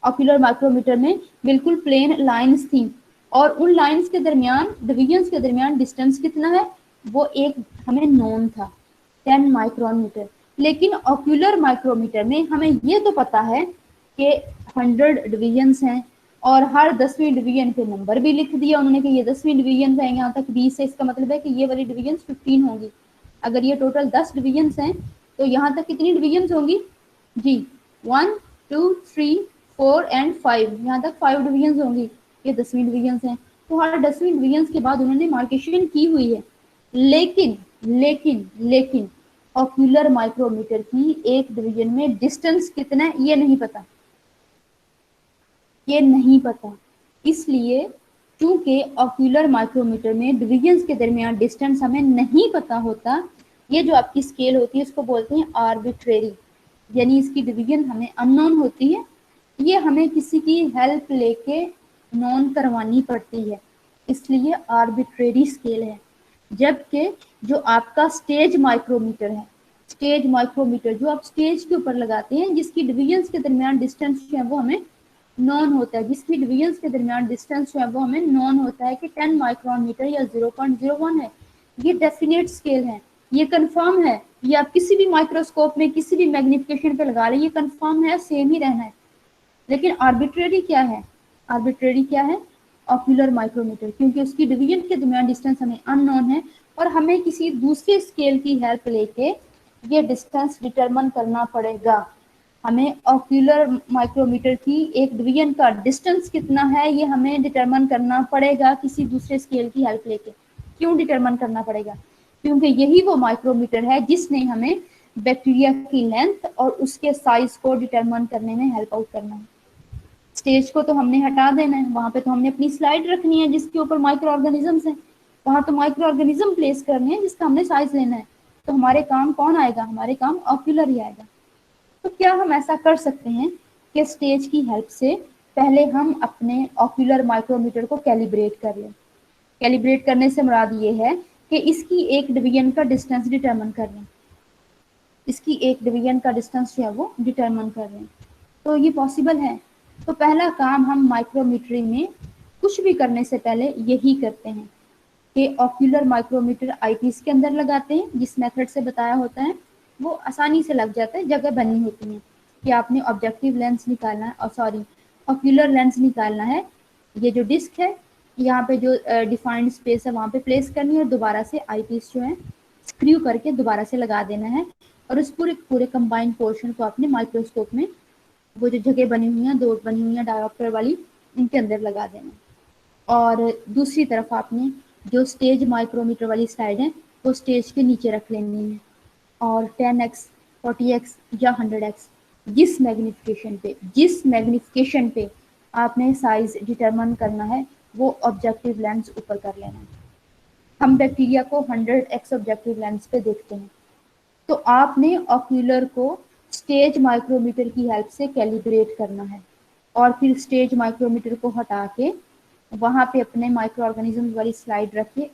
ऑक्यूलर माइक्रोमीटर में बिल्कुल प्लेन लाइंस थी और उन लाइंस के दरमियान, डिवीजन्स के दरमियान डिस्टेंस कितना है वो एक हमें नोन था, 10 माइक्रोन मीटर। लेकिन ऑक्यूलर माइक्रोमीटर में हमें ये तो पता है कि 100 डिवीजन्स हैं और हर 10वीं डिवीजन पे नंबर भी लिख दिया उन्होंने कि ये 10वीं डिवीजन है, यहाँ तक 20 है, इसका मतलब है कि ये वाली डिवीजन 15 होंगी। अगर ये टोटल 10 डिवीजन हैं तो यहाँ तक कितनी डिवीजन होंगी जी, 1 2 3 4 एंड 5, यहाँ तक 5 डिवीजन होंगी। ये 10वीं डिवीजन हैं, तो हर 10वीं डिवीजन के बाद उन्होंने मार्केशन की हुई है। लेकिन लेकिन लेकिन ऑक्यूलर माइक्रोमीटर की एक डिवीजन में डिस्टेंस कितना है ये नहीं पता, ये नहीं पता। इसलिए चूंकि ऑक्यूलर माइक्रोमीटर में डिविजन्स के दरमियान डिस्टेंस हमें नहीं पता होता, ये जो आपकी स्केल होती है इसको बोलते हैं आर्बिट्रेरी, यानी इसकी डिवीजन हमें अननोन होती है, ये हमें किसी की हेल्प लेके नोन करवानी पड़ती है, इसलिए आर्बिट्रेरी स्केल है। जबकि जो आपका स्टेज माइक्रोमीटर है, स्टेज माइक्रोमीटर जो आप स्टेज के ऊपर लगाते हैं, जिसकी डिविजन्स के दरमियान डिस्टेंस जो है वो हमें नॉन होता है, जिसकी डिविजन्स के दरमियान डिस्टेंस जो है वो हमें नॉन होता है कि 10 माइक्रोन मीटर या 0.01 है। ये डेफिनेट स्केल है, ये कंफर्म है, ये आप किसी भी माइक्रोस्कोप में किसी भी मैग्निफिकेशन पे लगा लें, ये कंफर्म है, सेम ही रहना है। लेकिन आर्बिट्रेरी क्या है, आर्बिट्रेरी क्या है, ऑक्यूलर माइक्रोमीटर, क्योंकि उसकी डिवीजन के दरमियान डिस्टेंस हमें अननोन है और हमें किसी दूसरे स्केल की हेल्प लेके ये डिस्टेंस डिटरमिन करना पड़ेगा। हमें ऑक्यूलर माइक्रोमीटर की एक डिवीजन का डिस्टेंस कितना है ये हमें डिटरमिन करना पड़ेगा किसी दूसरे स्केल की हेल्प लेके। क्यों डिटरमिन करना पड़ेगा, क्योंकि यही वो माइक्रोमीटर है जिसने हमें बैक्टीरिया की लेंथ और उसके साइज को डिटरमिन करने में हेल्प आउट करना है। स्टेज को तो हमने हटा देना है, वहां पे तो हमने अपनी स्लाइड रखनी है जिसके ऊपर माइक्रो ऑर्गेनिजम्स हैं, वहां तो माइक्रो ऑर्गेनिज्म प्लेस करने हैं जिसका हमने साइज लेना है। तो हमारे काम कौन आएगा, हमारे काम ऑक्यूलर ही आएगा। तो क्या हम ऐसा कर सकते हैं कि स्टेज की हेल्प से पहले हम अपने ऑक्यूलर माइक्रोमीटर को कैलिब्रेट कर लें। कैलिब्रेट करने से मुराद ये है कि इसकी एक डिवीजन का डिस्टेंस डिटरमिन कर लें, इसकी एक डिवीजन का डिस्टेंस जो है वो डिटरमिन कर लें। तो ये पॉसिबल है। तो पहला काम हम माइक्रोमीटरी में कुछ भी करने से पहले यही करते हैं कि ऑक्यूलर माइक्रोमीटर आईपीस के अंदर लगाते हैं, जिस मेथड से बताया होता है वो आसानी से लग जाता है, जगह बनी होती है कि आपने ऑब्जेक्टिव लेंस निकालना है और सॉरी ऑक्यूलर लेंस निकालना है, ये जो डिस्क है यहाँ पे जो डिफाइंड स्पेस है वहाँ पे प्लेस करनी है और दोबारा से आईपीस जो है स्क्रू करके दोबारा से लगा देना है और उस पूरे पूरे कंबाइंड पोर्शन को आपने माइक्रोस्कोप में वो जो जगह बनी हुई है, दो बनी हुई है डायोप्टर वाली, इनके अंदर लगा देना। और दूसरी तरफ आपने जो स्टेज माइक्रोमीटर वाली स्लाइड है वो स्टेज के नीचे रख लेनी है और 10x 40x या 100x जिस मैग्निफिकेशन पे आपने साइज डिटरमिन करना है वो ऑब्जेक्टिव लेंस ऊपर कर लेना है। हम बैक्टीरिया को 100x ऑब्जेक्टिव लेंस पे देखते हैं, तो आपने ऑक्यूलर को स्टेज माइक्रोमीटर की हेल्प से कैलिब्रेट करना है और फिर स्टेज माइक्रोमीटर को हटा के वहाँ पे अपने माइक्रो ऑर्गेनिज्म वाली स्लाइड रख के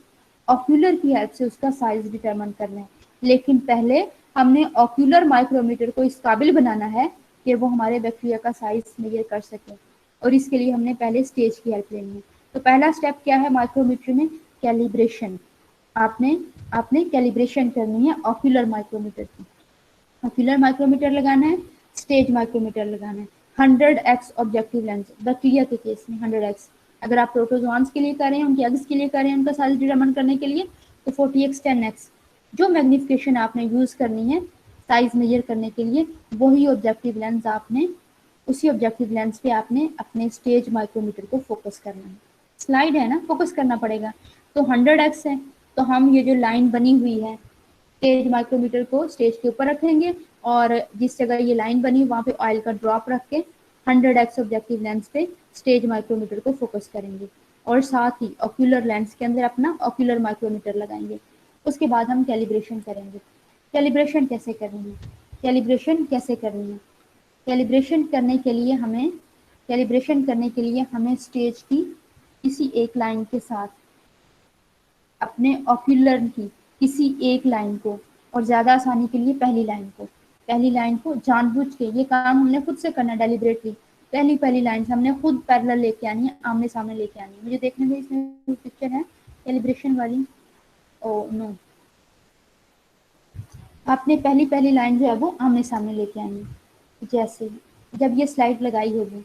ऑक्यूलर की हेल्प से उसका साइज डिटरमिन करना है। लेकिन पहले हमने ऑक्यूलर माइक्रोमीटर को इस काबिल बनाना है कि वो हमारे बैक्टीरिया का साइज मेजर कर सके और इसके लिए हमने पहले स्टेज की हेल्प लेनी है। तो पहला स्टेप क्या है माइक्रोमीटर में, कैलिब्रेशन। आपने आपने कैलिब्रेशन करनी है ऑक्यूलर माइक्रोमीटर की। ऑक्यूलर माइक्रोमीटर लगाना है, स्टेज माइक्रोमीटर लगाना है, 100x ऑब्जेक्टिव लेंस बैक्टीरिया के केस में 100x। अगर आप प्रोटोजोआन्स के लिए कर रहे हैं, उनके एग्स के लिए कर रहे हैं, उनका साइज डिटरमिन करने के लिए तो 40x 10x। जो मैग्निफिकेशन आपने यूज करनी है साइज मेजर करने के लिए वही ऑब्जेक्टिव लेंस आपने उसी ऑब्जेक्टिव लेंस पे आपने अपने स्टेज माइक्रोमीटर को फोकस करना है। स्लाइड है ना, फोकस करना पड़ेगा। तो 100x है तो हम ये जो लाइन बनी हुई है स्टेज माइक्रोमीटर को स्टेज के ऊपर रखेंगे और जिस जगह ये लाइन बनी वहाँ पे ऑयल का ड्रॉप रख के 100x ऑब्जेक्टिव लेंस पे स्टेज माइक्रोमीटर को फोकस करेंगे और साथ ही ऑक्यूलर लेंस के अंदर अपना ऑक्यूलर माइक्रोमीटर लगाएंगे। उसके बाद हम कैलिब्रेशन करेंगे। कैलिब्रेशन कैसे करनी है, कैलिब्रेशन कैसे करनी है, कैलिब्रेशन करने के लिए हमें स्टेज की किसी एक लाइन के साथ अपने ऑक्यूलर की किसी एक लाइन को और ज़्यादा आसानी के लिए पहली लाइन को जानबूझ के, ये काम हमने खुद से करना डेलिब्रेटली, पहली लाइन से हमने खुद पैरेलल लेके आनी है, आमने सामने लेके आनी है। मुझे देखने में इसमें पिक्चर है कैलिब्रेशन वाली, ओ नो, आपने पहली लाइन जो है वो आमने सामने लेके आनी है। जैसे जब ये स्लाइड लगाई होगी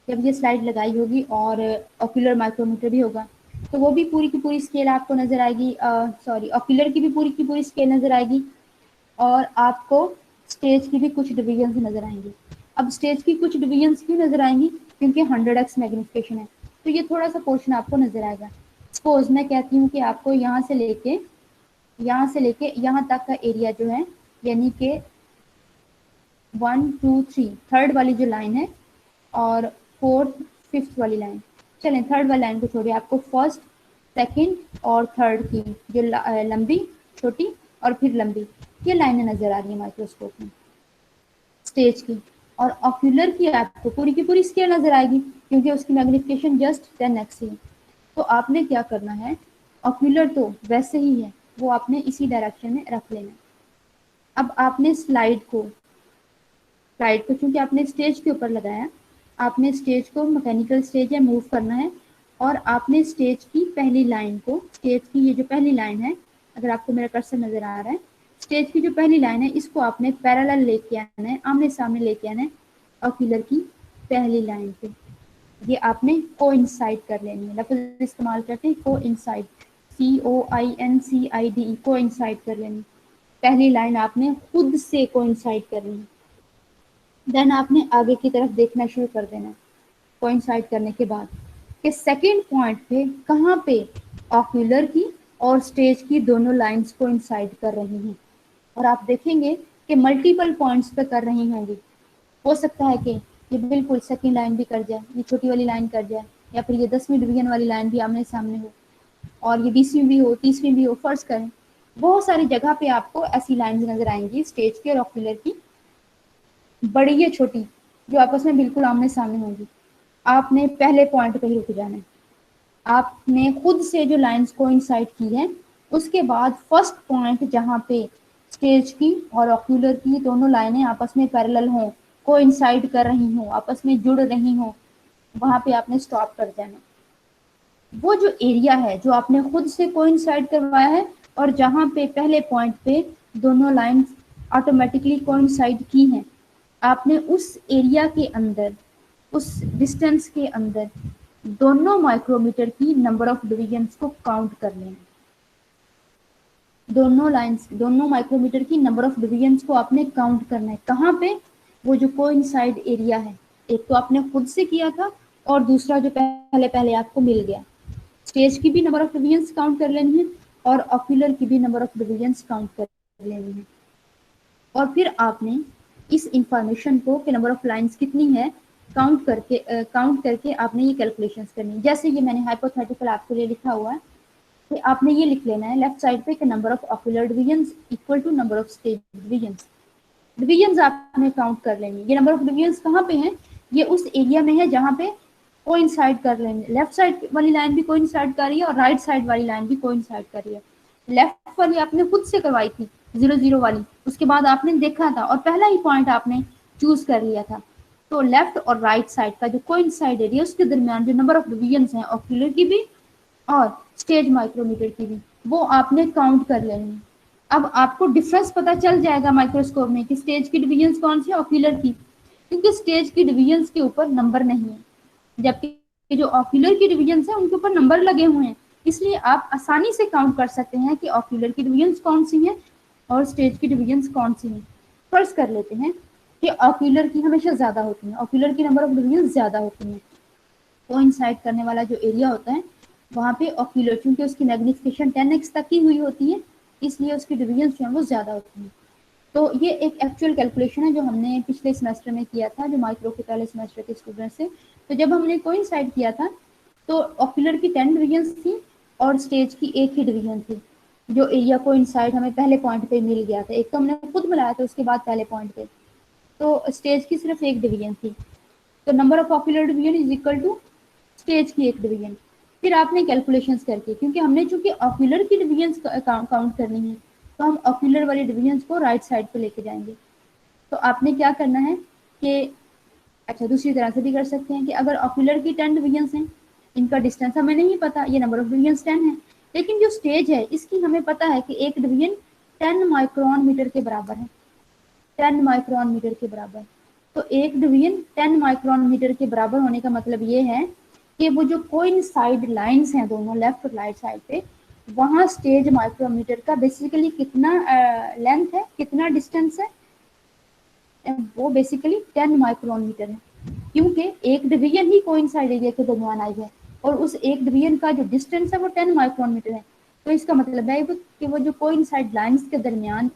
जब ये स्लाइड लगाई होगी और ऑक्यूलर माइक्रोमीटर भी होगा, तो वो भी पूरी की पूरी स्केल आपको नजर आएगी, सॉरी ऑक्यूलर की भी पूरी की पूरी स्केल नजर आएगी, और आपको स्टेज की भी कुछ डिविजन्स नजर आएंगी। अब स्टेज की कुछ डिविजन्स क्यों नजर आएंगी, क्योंकि 100x मैग्निफिकेशन है, तो ये थोड़ा सा पोर्शन आपको नजर आएगा। सपोज मैं कहती हूँ कि आपको यहाँ से लेके यहाँ तक का एरिया जो है, यानी कि 1 2 3 थर्ड वाली जो लाइन है और फोर्थ फिफ्थ वाली लाइन, चलें थर्ड वाली लाइन को छोड़िए, आपको फर्स्ट सेकंड और थर्ड की जो लंबी छोटी और फिर लंबी ये लाइनें नजर आ रही है माइक्रोस्कोप में स्टेज की। और ऑक्यूलर की आपको पूरी की पूरी स्केल नजर आएगी, क्योंकि उसकी मैग्निफिकेशन जस्ट 10x है। तो आपने क्या करना है, ऑक्यूलर तो वैसे ही है, वो आपने इसी डायरेक्शन में रख लेना है। अब आपने स्लाइड को चूंकि आपने स्टेज के ऊपर लगाया, आपने स्टेज को मैकेनिकल स्टेज है मूव करना है, और आपने स्टेज की पहली लाइन को, स्टेज की ये जो पहली लाइन है, अगर आपको मेरा कर्सर नजर आ रहा है, स्टेज की जो पहली लाइन है इसको आपने पैरेलल लेके आना है, आमने सामने लेके आना है ऑक्यूलर की पहली लाइन पे। ये आपने कोइंसाइड कर लेनी है, लफ्ज इस्तेमाल करते हैं कोइंसाइड, COINCIDE, कोइंसाइड कर लेनी। पहली लाइन आपने खुद से कोइंसाइड करनी है, देन आपने आगे की तरफ देखना शुरू कर देना कोइंसाइड करने के बाद कि सेकेंड पॉइंट पे कहाँ पे ऑक्यूलर की और स्टेज की दोनों लाइंस कोइंसाइड कर रही हैं। और आप देखेंगे कि मल्टीपल पॉइंट्स पे कर रही होंगी। हो सकता है कि ये बिल्कुल सेकेंड लाइन भी कर जाए, ये छोटी वाली लाइन कर जाए, या फिर ये 10वीं डिवीजन वाली लाइन भी आमने सामने हो, और ये 20वीं भी हो, 30वीं भी हो, फर्ज करें। बहुत सारी जगह पे आपको ऐसी लाइन्स नजर आएंगी स्टेज की और ऑक्यूलर की, बड़ी या छोटी, जो आपस में बिल्कुल आमने सामने होंगी। आपने पहले पॉइंट पे ही रुक जाना है। आपने खुद से जो लाइंस कोइंसाइड की है, उसके बाद फर्स्ट पॉइंट जहाँ पे स्टेज की और ऑक्यूलर की दोनों लाइनें आपस में पैरेलल हों, कोइंसाइड कर रही हों, आपस में जुड़ रही हों, वहां पे आपने स्टॉप कर जाना। वो जो एरिया है जो आपने खुद से कोइंसाइड करवाया है, और जहाँ पे पहले पॉइंट पे दोनों लाइंस ऑटोमेटिकली कोइंसाइड की हैं, आपने उस एरिया के अंदर, उस डिस्टेंस के अंदर दोनों माइक्रोमीटर की नंबर ऑफ डिविजन्स को काउंट कर लेना। दोनों माइक्रोमीटर की नंबर ऑफ डिविजन्स को आपने काउंट करना है। कहाँ पे, वो जो कोइंसाइड एरिया है, एक तो आपने खुद से किया था और दूसरा जो पहले पहले आपको मिल गया। स्टेज की भी नंबर ऑफ डिविजन्स काउंट कर लेनी है और ऑक्यूलर की भी नंबर ऑफ डिविजन्स काउंट कर लेनी है। और फिर आपने इस इंफॉर्मेशन को कि नंबर ऑफ लाइंस कितनी है काउंट करके आपने ये कैलकुलेशंस करनी है। जैसे ये मैंने हाइपोथेटिकल आपके लिए लिखा हुआ है कि आपने ये लिख लेना है लेफ्ट साइड पे कि number of ocular divisions equal to number of stage divisions. Divisions आपने काउंट कर लेनी। ये नंबर ऑफ डिविजन्स कहाँ पे हैं, ये उस एरिया में है जहाँ पे कोइंसाइड कर लेंगे। लेफ्ट साइड वाली लाइन भी कोइंसाइड कर रही है और राइट साइड वाली लाइन भी कोइंसाइड कर रही है। लेफ्ट वाली आपने खुद से करवाई थी 0 0 वाली, उसके बाद आपने देखा था और पहला ही पॉइंट आपने चूज कर लिया था। तो लेफ्ट और राइट साइड का जो कोइंसाइड एरिया, उसके दरमियान जो नंबर ऑफ डिविजन्स हैं ऑक्यूलर की भी और स्टेज माइक्रोमीटर की भी, वो आपने काउंट कर लेनी है। अब आपको डिफरेंस पता चल जाएगा माइक्रोस्कोप में कि स्टेज की डिविजन्स कौन सी है ऑक्यूलर की, क्योंकि स्टेज की डिविजन्स के ऊपर नंबर नहीं है, जबकि जो ऑक्यूलर की डिविजन्स है उनके ऊपर नंबर लगे हुए हैं। इसलिए आप आसानी से काउंट कर सकते हैं कि ऑक्यूलर की डिविजन्स कौन सी हैं और स्टेज की डिविजन्स कौन सी हैं। फर्ज कर लेते हैं कि ऑक्यूलर की हमेशा ज़्यादा होती है, ऑक्यूलर की नंबर ऑफ डिविजन्स ज़्यादा होती हैं। कोइंसाइड करने वाला जो एरिया होता है वहाँ पे ऑक्यूलर, क्योंकि उसकी मैग्निफिकेशन 10x तक की हुई होती है, इसलिए उसकी डिविजन्स जो है वो ज़्यादा होती हैं। तो ये एक एक्चुअल कैलकुलेशन है जो हमने पिछले सेमेस्टर में किया था, जो माइक्रो के पहले सेमेस्टर के स्टूडेंट से। तो जब हमने कोइंसाइड किया था तो ऑक्यूलर की 10 डिविजन्स थी और स्टेज की एक ही डिवीजन थी। जो एरिया कोइंसाइड हमें पहले पॉइंट पे मिल गया था, एक तो हमने खुद मिलाया था उसके बाद पहले पॉइंट पे, तो स्टेज की सिर्फ एक डिवीजन थी। तो number of ocular division is equal to stage की एक डिवीजन। फिर आपने कैलकुलेशंस करके, क्योंकि हमने चूंकि ऑक्यूलर की डिवीजन्स काउंट करनी है, तो हम ऑक्यूलर वाली डिवीजन्स को राइट साइड पे लेके जाएंगे। तो आपने क्या करना है कि, अच्छा दूसरी तरह से भी कर सकते हैं कि अगर ऑक्यूलर की 10 डिवीजन्स हैं, इनका डिस्टेंस हमें नहीं पता, ये नंबर ऑफ डिवीजन्स 10 है, लेकिन जो स्टेज है इसकी हमें पता है कि एक डिवीजन 10 माइक्रोन मीटर के बराबर है, 10 माइक्रोन मीटर के बराबर। तो एक डिवीजन 10 माइक्रोन मीटर के बराबर होने का मतलब ये है कि वो जो कोइंसाइड लाइंस हैं दोनों लेफ्ट और राइट साइड पे, वहाँ स्टेज माइक्रोमीटर का बेसिकली कितना लेंथ है, कितना डिस्टेंस है, वो बेसिकली 10 माइक्रोन मीटर है, क्योंकि एक डिवीजन ही कोइंसाइड एरिया के दरमियान आई है और उस एक डिवीजन का जो डिस्टेंस है वो 10 माइक्रोन मीटर है। तो इसका मतलब है कि वो जो कोइंसाइड लाइंस के दरमियान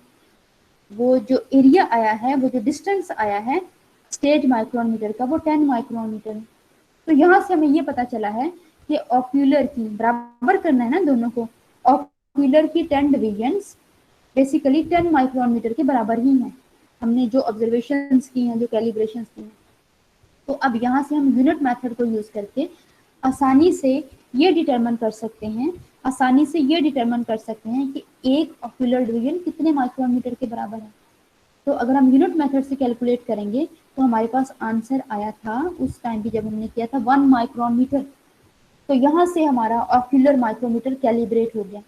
वो जो एरिया आया है, वो जो डिस्टेंस आया है स्टेज माइक्रोन मीटर का, वो 10 माइक्रोन मीटर है। तो यहाँ से हमें ये पता चला है कि ऑक्यूलर की बराबर करना है ना दोनों को, ऑक्यूलर की 10 डिवीजन्स बेसिकली 10 माइक्रोन मीटर के बराबर ही हैं। हमने जो ऑब्जर्वेशन की हैं, जो कैलिब्रेशन की हैं, तो अब यहाँ से हम यूनिट मेथड को यूज करके आसानी से ये डिटरमिन कर सकते हैं, कि एक ऑक्यूलर डिवीजन कितने माइक्रोन मीटर के बराबर है। तो अगर हम यूनिट मेथड से कैलकुलेट करेंगे तो हमारे पास आंसर आया था उस टाइम भी जब हमने किया था 1 माइक्रोन मीटर। तो यहाँ से हमारा ऑक्यूलर माइक्रोमीटर कैलिब्रेट हो गया।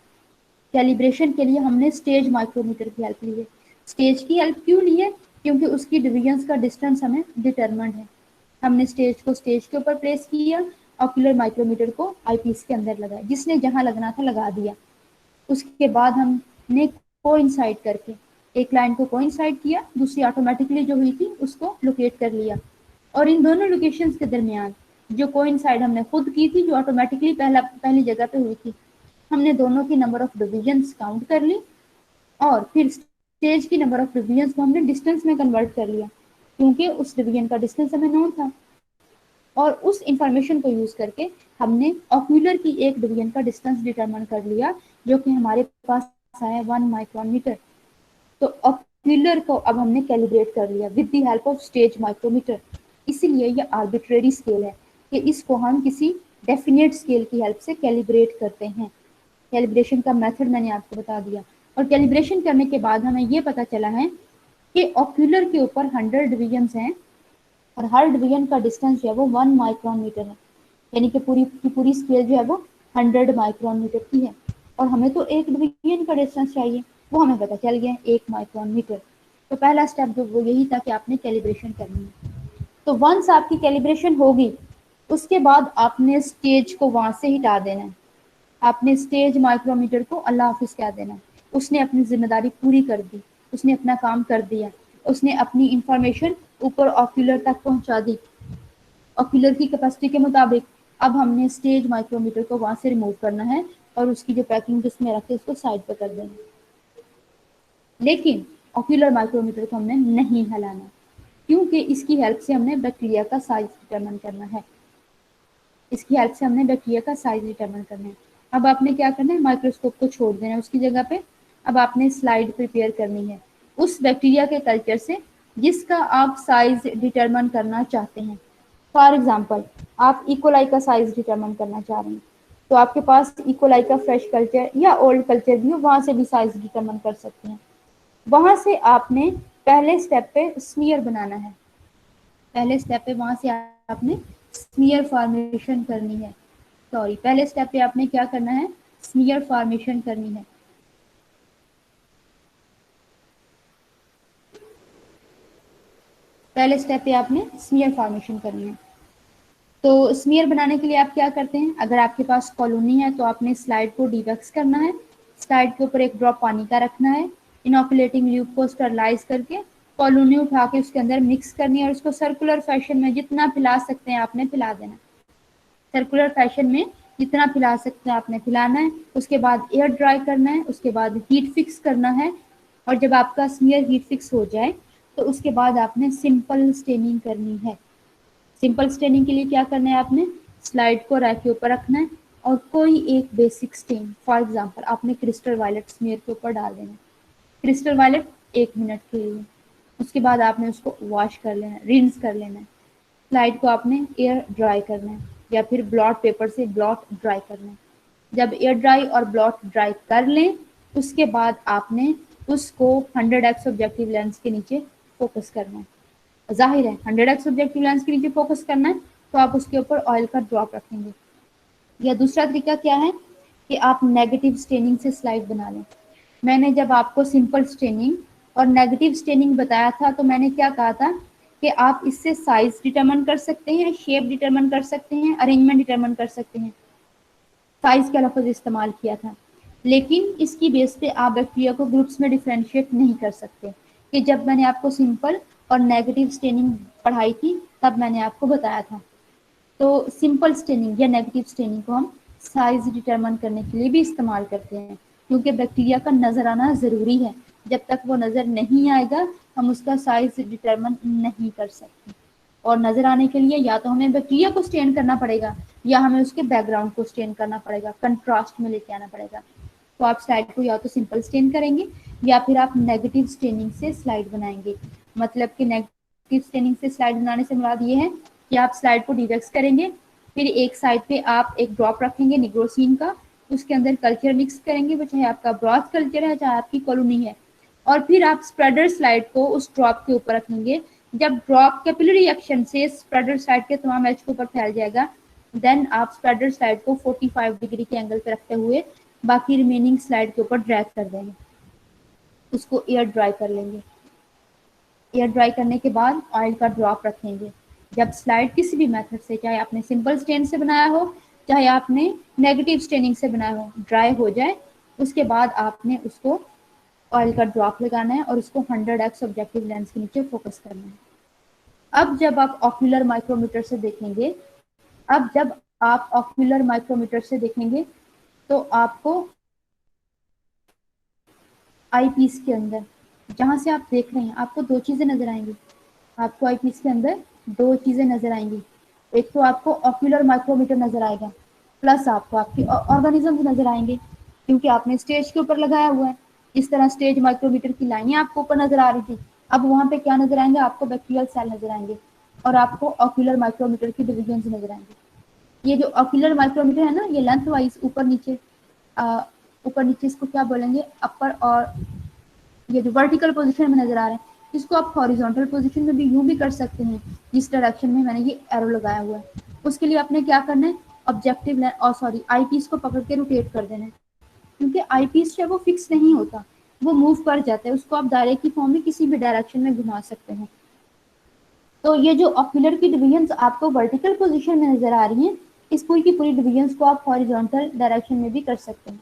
कैलिब्रेशन के लिए हमने स्टेज माइक्रोमीटर की हेल्प ली है। स्टेज की हेल्प क्यों ली है? क्योंकि उसकी डिवीजन्स का डिस्टेंस हमें डिटरमिन्ड है। हमने स्टेज को स्टेज के ऊपर प्लेस किया, ऑक्यूलर माइक्रोमीटर को आईपीस के अंदर लगाया, जिसने जहाँ लगना था लगा दिया। उसके बाद हमने कोइंसाइड करके एक लाइन को कोइंसाइड किया, दूसरी ऑटोमेटिकली जो हुई थी उसको लोकेट कर लिया, और इन दोनों लोकेशंस के दरमियान जो कोइंसाइड हमने खुद की थी, जो ऑटोमेटिकली पहली जगह पे हुई थी, हमने दोनों की नंबर ऑफ डिवीजन्स काउंट कर ली और फिर स्टेज की नंबर ऑफ डिवीजन्स को हमने डिस्टेंस में कन्वर्ट कर लिया, क्योंकि उस डिवीजन का डिस्टेंस हमें नोन था। और उस इंफॉर्मेशन को यूज करके हमने ऑक्यूलर की एक डिवीजन का डिस्टेंस डिटरमाइन कर लिया, जो कि हमारे पास आया 1 माइक्रोन मीटर। तो ऑक्यूलर को अब हमने कैलिब्रेट कर लिया with the help of stage micrometer. इसीलिए ये आर्बिट्रेरी स्केल है कि इसको हम किसी डेफिनेट स्केल की हेल्प से कैलिब्रेट करते हैं। कैलिब्रेशन का मेथड मैंने आपको बता दिया, और कैलिब्रेशन करने के बाद हमें ये पता चला है कि ऑक्यूलर के ऊपर 100 डिवीजन्स हैं और हर डिवीजन का डिस्टेंस जो है वो 1 माइक्रोन मीटर है, यानी कि पूरी स्केल जो है वो 100 माइक्रोन मीटर की है। और हमें तो एक डिवीजन का डिस्टेंस चाहिए, वो हमें पता चल गया 1 माइक्रोन मीटर। तो पहला स्टेप जो वो यही था कि आपने कैलिब्रेशन करनी है। तो वंस आपकी कैलिब्रेशन होगी, उसके बाद आपने स्टेज को वहां से हटा देना है। आपने स्टेज माइक्रोमीटर को अल्लाह हाफिज कह देना है। उसने अपनी जिम्मेदारी पूरी कर दी, उसने अपना काम कर दिया, उसने अपनी इंफॉर्मेशन ऊपर ऑक्यूलर तक पहुंचा दी ऑक्यूलर की कैपेसिटी के मुताबिक। अब हमने स्टेज माइक्रोमीटर को वहां से रिमूव करना है और उसकी जो पैकिंग जिसमें रखे उसको साइड पर कर देना। लेकिन ऑक्यूलर माइक्रोमीटर को हमने नहीं हिलाना, क्योंकि इसकी हेल्प से हमने बैक्टीरिया का साइज डिटरमिन करना है। अब आपने क्या करना है, माइक्रोस्कोप को छोड़ देना है उसकी जगह पे। अब आपने स्लाइड प्रिपेयर करनी है उस बैक्टीरिया के कल्चर से जिसका आप साइज डिटरमिन करना चाहते हैं। फॉर एग्जाम्पल, आप इकोलाई का साइज डिटरमिन करना चाह रहे हैं, तो आपके पास इकोलाई का फ्रेश कल्चर या ओल्ड कल्चर भी हो, वहां से भी साइज डिटरमिन कर सकते हैं। वहां से आपने पहले स्टेप पे स्मीयर बनाना है। वहां से आपने स्मीयर फॉर्मेशन करनी है। पहले स्टेप पे आपने क्या करना है, स्मीयर फॉर्मेशन करनी है। पहले स्टेप पे आपने स्मीयर फॉर्मेशन करनी है। तो स्मीयर बनाने के लिए आप क्या करते हैं, अगर आपके पास कॉलोनी है तो आपने स्लाइड को डिवैक्स करना है। स्लाइड के ऊपर एक ड्रॉप पानी का रखना है, इनोकुलेटिंग ल्यूब को स्टरलाइज करके कॉलोनी उठा के उसके अंदर मिक्स करनी है और उसको सर्कुलर फैशन में जितना फैला सकते हैं आपने फैला देना। सर्कुलर फैशन में जितना फैला सकते हैं आपने फैलाना है। उसके बाद एयर ड्राई करना है, उसके बाद हीट फिक्स करना है, और जब आपका स्मीयर हीट फिक्स हो जाए तो उसके बाद आपने सिंपल स्टेनिंग करनी है। सिंपल स्टेनिंग के लिए क्या करना है, आपने स्लाइड को रैक के ऊपर रखना है और कोई एक बेसिक स्टेन, फॉर एग्जांपल आपने क्रिस्टल वायलेट स्मीयर के ऊपर डाल देना है। क्रिस्टल वायलेट 1 मिनट के लिए। उसके बाद आपने उसको वॉश कर लेना है, रिंस कर लेना है। स्लाइड को आपने एयर ड्राई करना है या फिर ब्लॉट पेपर से ब्लॉट ड्राई करना है। जब एयर ड्राई और ब्लॉट ड्राई कर लें उसके बाद आपने उसको 100x ऑब्जेक्टिव लेंस के नीचे फोकस करना है। जाहिर है 100x ऑब्जेक्टिव लेंस के नीचे फोकस करना है तो आप उसके ऊपर ऑयल का ड्रॉप रखेंगे। या दूसरा तरीका क्या है कि आप नेगेटिव स्टेनिंग से स्लाइड बना लें। मैंने जब आपको सिंपल स्टेनिंग और नेगेटिव स्टेनिंग बताया था तो मैंने क्या कहा था कि आप इससे साइज डिटरमिन कर सकते हैं, शेप डिटरमिन कर सकते हैं, अरेंजमेंट डिटरमिन कर सकते हैं। साइज का लफ्ज इस्तेमाल किया था, लेकिन इसकी बेस पे आप बैक्टीरिया को ग्रुप्स में डिफ्रेंशिएट नहीं कर सकते। कि जब मैंने आपको सिंपल और नेगेटिव स्टेनिंग पढ़ाई थी तब मैंने आपको बताया था। तो सिंपल स्टेनिंग या नेगेटिव स्टेनिंग को हम साइज डिटरमिन करने के लिए भी इस्तेमाल करते हैं, क्योंकि बैक्टीरिया का नजर आना ज़रूरी है। जब तक वो नज़र नहीं आएगा हम उसका साइज डिटरमिन नहीं कर सकते। और नजर आने के लिए या तो हमें बैक्टीरिया को स्टेन करना पड़ेगा या हमें उसके बैकग्राउंड को स्टेन करना पड़ेगा, कंट्रास्ट में लेके आना पड़ेगा। तो आप स्लाइड को या तो सिंपल स्टेन करेंगे या फिर आप नेगेटिव स्टेनिंग से स्लाइड बनाएंगे। मतलब कि नेगेटिव स्टेनिंग से स्लाइड बनाने से मुराद ये है कि आप स्लाइड को डिवेक्स करेंगे, फिर एक साइड पे आप एक ड्रॉप रखेंगे निग्रोसीन का, उसके अंदर कल्चर मिक्स करेंगे, वो चाहे आपका ब्रॉथ कल्चर है चाहे आपकी कॉलोनी है, और फिर आप स्प्रेडर स्लाइड को उस ड्रॉप के ऊपर रखेंगे। जब ड्रॉप कैपिलरी एक्शन से स्प्रेडर स्लाइड के तमाम एज के ऊपर फैल जाएगा, देन आप स्प्रेडर स्लाइड को 45 डिग्री के एंगल पे रखते हुए बाकी रिमेनिंग स्लाइड के ऊपर ड्रैग कर देंगे, उसको एयर ड्राई कर लेंगे। एयर ड्राई करने के बाद ऑयल का ड्रॉप रखेंगे। जब स्लाइड किसी भी मेथड से, चाहे आपने सिंपल स्टेन से बनाया हो चाहे आपने नेगेटिव स्टेनिंग से बनाया हो, ड्राई हो जाए उसके बाद आपने उसको ऑयल का ड्रॉप लगाना है और उसको 100x ऑब्जेक्टिव लेंस के नीचे फोकस करना है। अब जब आप ऑक्यूलर माइक्रोमीटर से देखेंगे तो आपको आई पीस के अंदर जहां से आप देख रहे हैं आपको दो चीजें नजर आएंगी। आपको आई पीस के अंदर दो चीजें नजर आएंगी। एक तो आपको ऑक्यूलर माइक्रोमीटर नजर आएगा, प्लस आपको आपके ऑर्गेनिज्म नजर आएंगे, क्योंकि आपने स्टेज के ऊपर लगाया हुआ है। इस तरह स्टेज माइक्रोमीटर की लाइनें आपको ऊपर नजर आ रही थी, अब वहां पे क्या नजर आएंगे, आपको बैक्टीरियल सेल नजर आएंगे और आपको ऑक्यूलर माइक्रोमीटर की डिविजन नजर आएंगे। ये जो ऑक्यूलर माइक्रोमीटर है ना, ये लेंथ वाइज ऊपर नीचे इसको क्या बोलेंगे, अपर, और ये जो वर्टिकल पोजीशन में नजर आ रहे हैं इसको आप हॉरिजॉन्टल पोजीशन में भी यूं भी कर सकते हैं, जिस डायरेक्शन में मैंने ये एरो लगाया हुआ है। उसके लिए आपने क्या करना है, ऑब्जेक्टिव आई पीस को पकड़ के रोटेट कर देना है, क्योंकि आई पीस है वो फिक्स नहीं होता, वो मूव कर जाता है, उसको आप दायरे की फॉर्म में किसी भी डायरेक्शन में घुमा सकते हैं। तो ये जो ऑक्यूलर की डिविजन्स आपको वर्टिकल पोजीशन में नजर आ रही हैं, इस पूरी की पूरी डिविजन्स को आप हॉरिजॉन्टल डायरेक्शन में भी कर सकते हैं।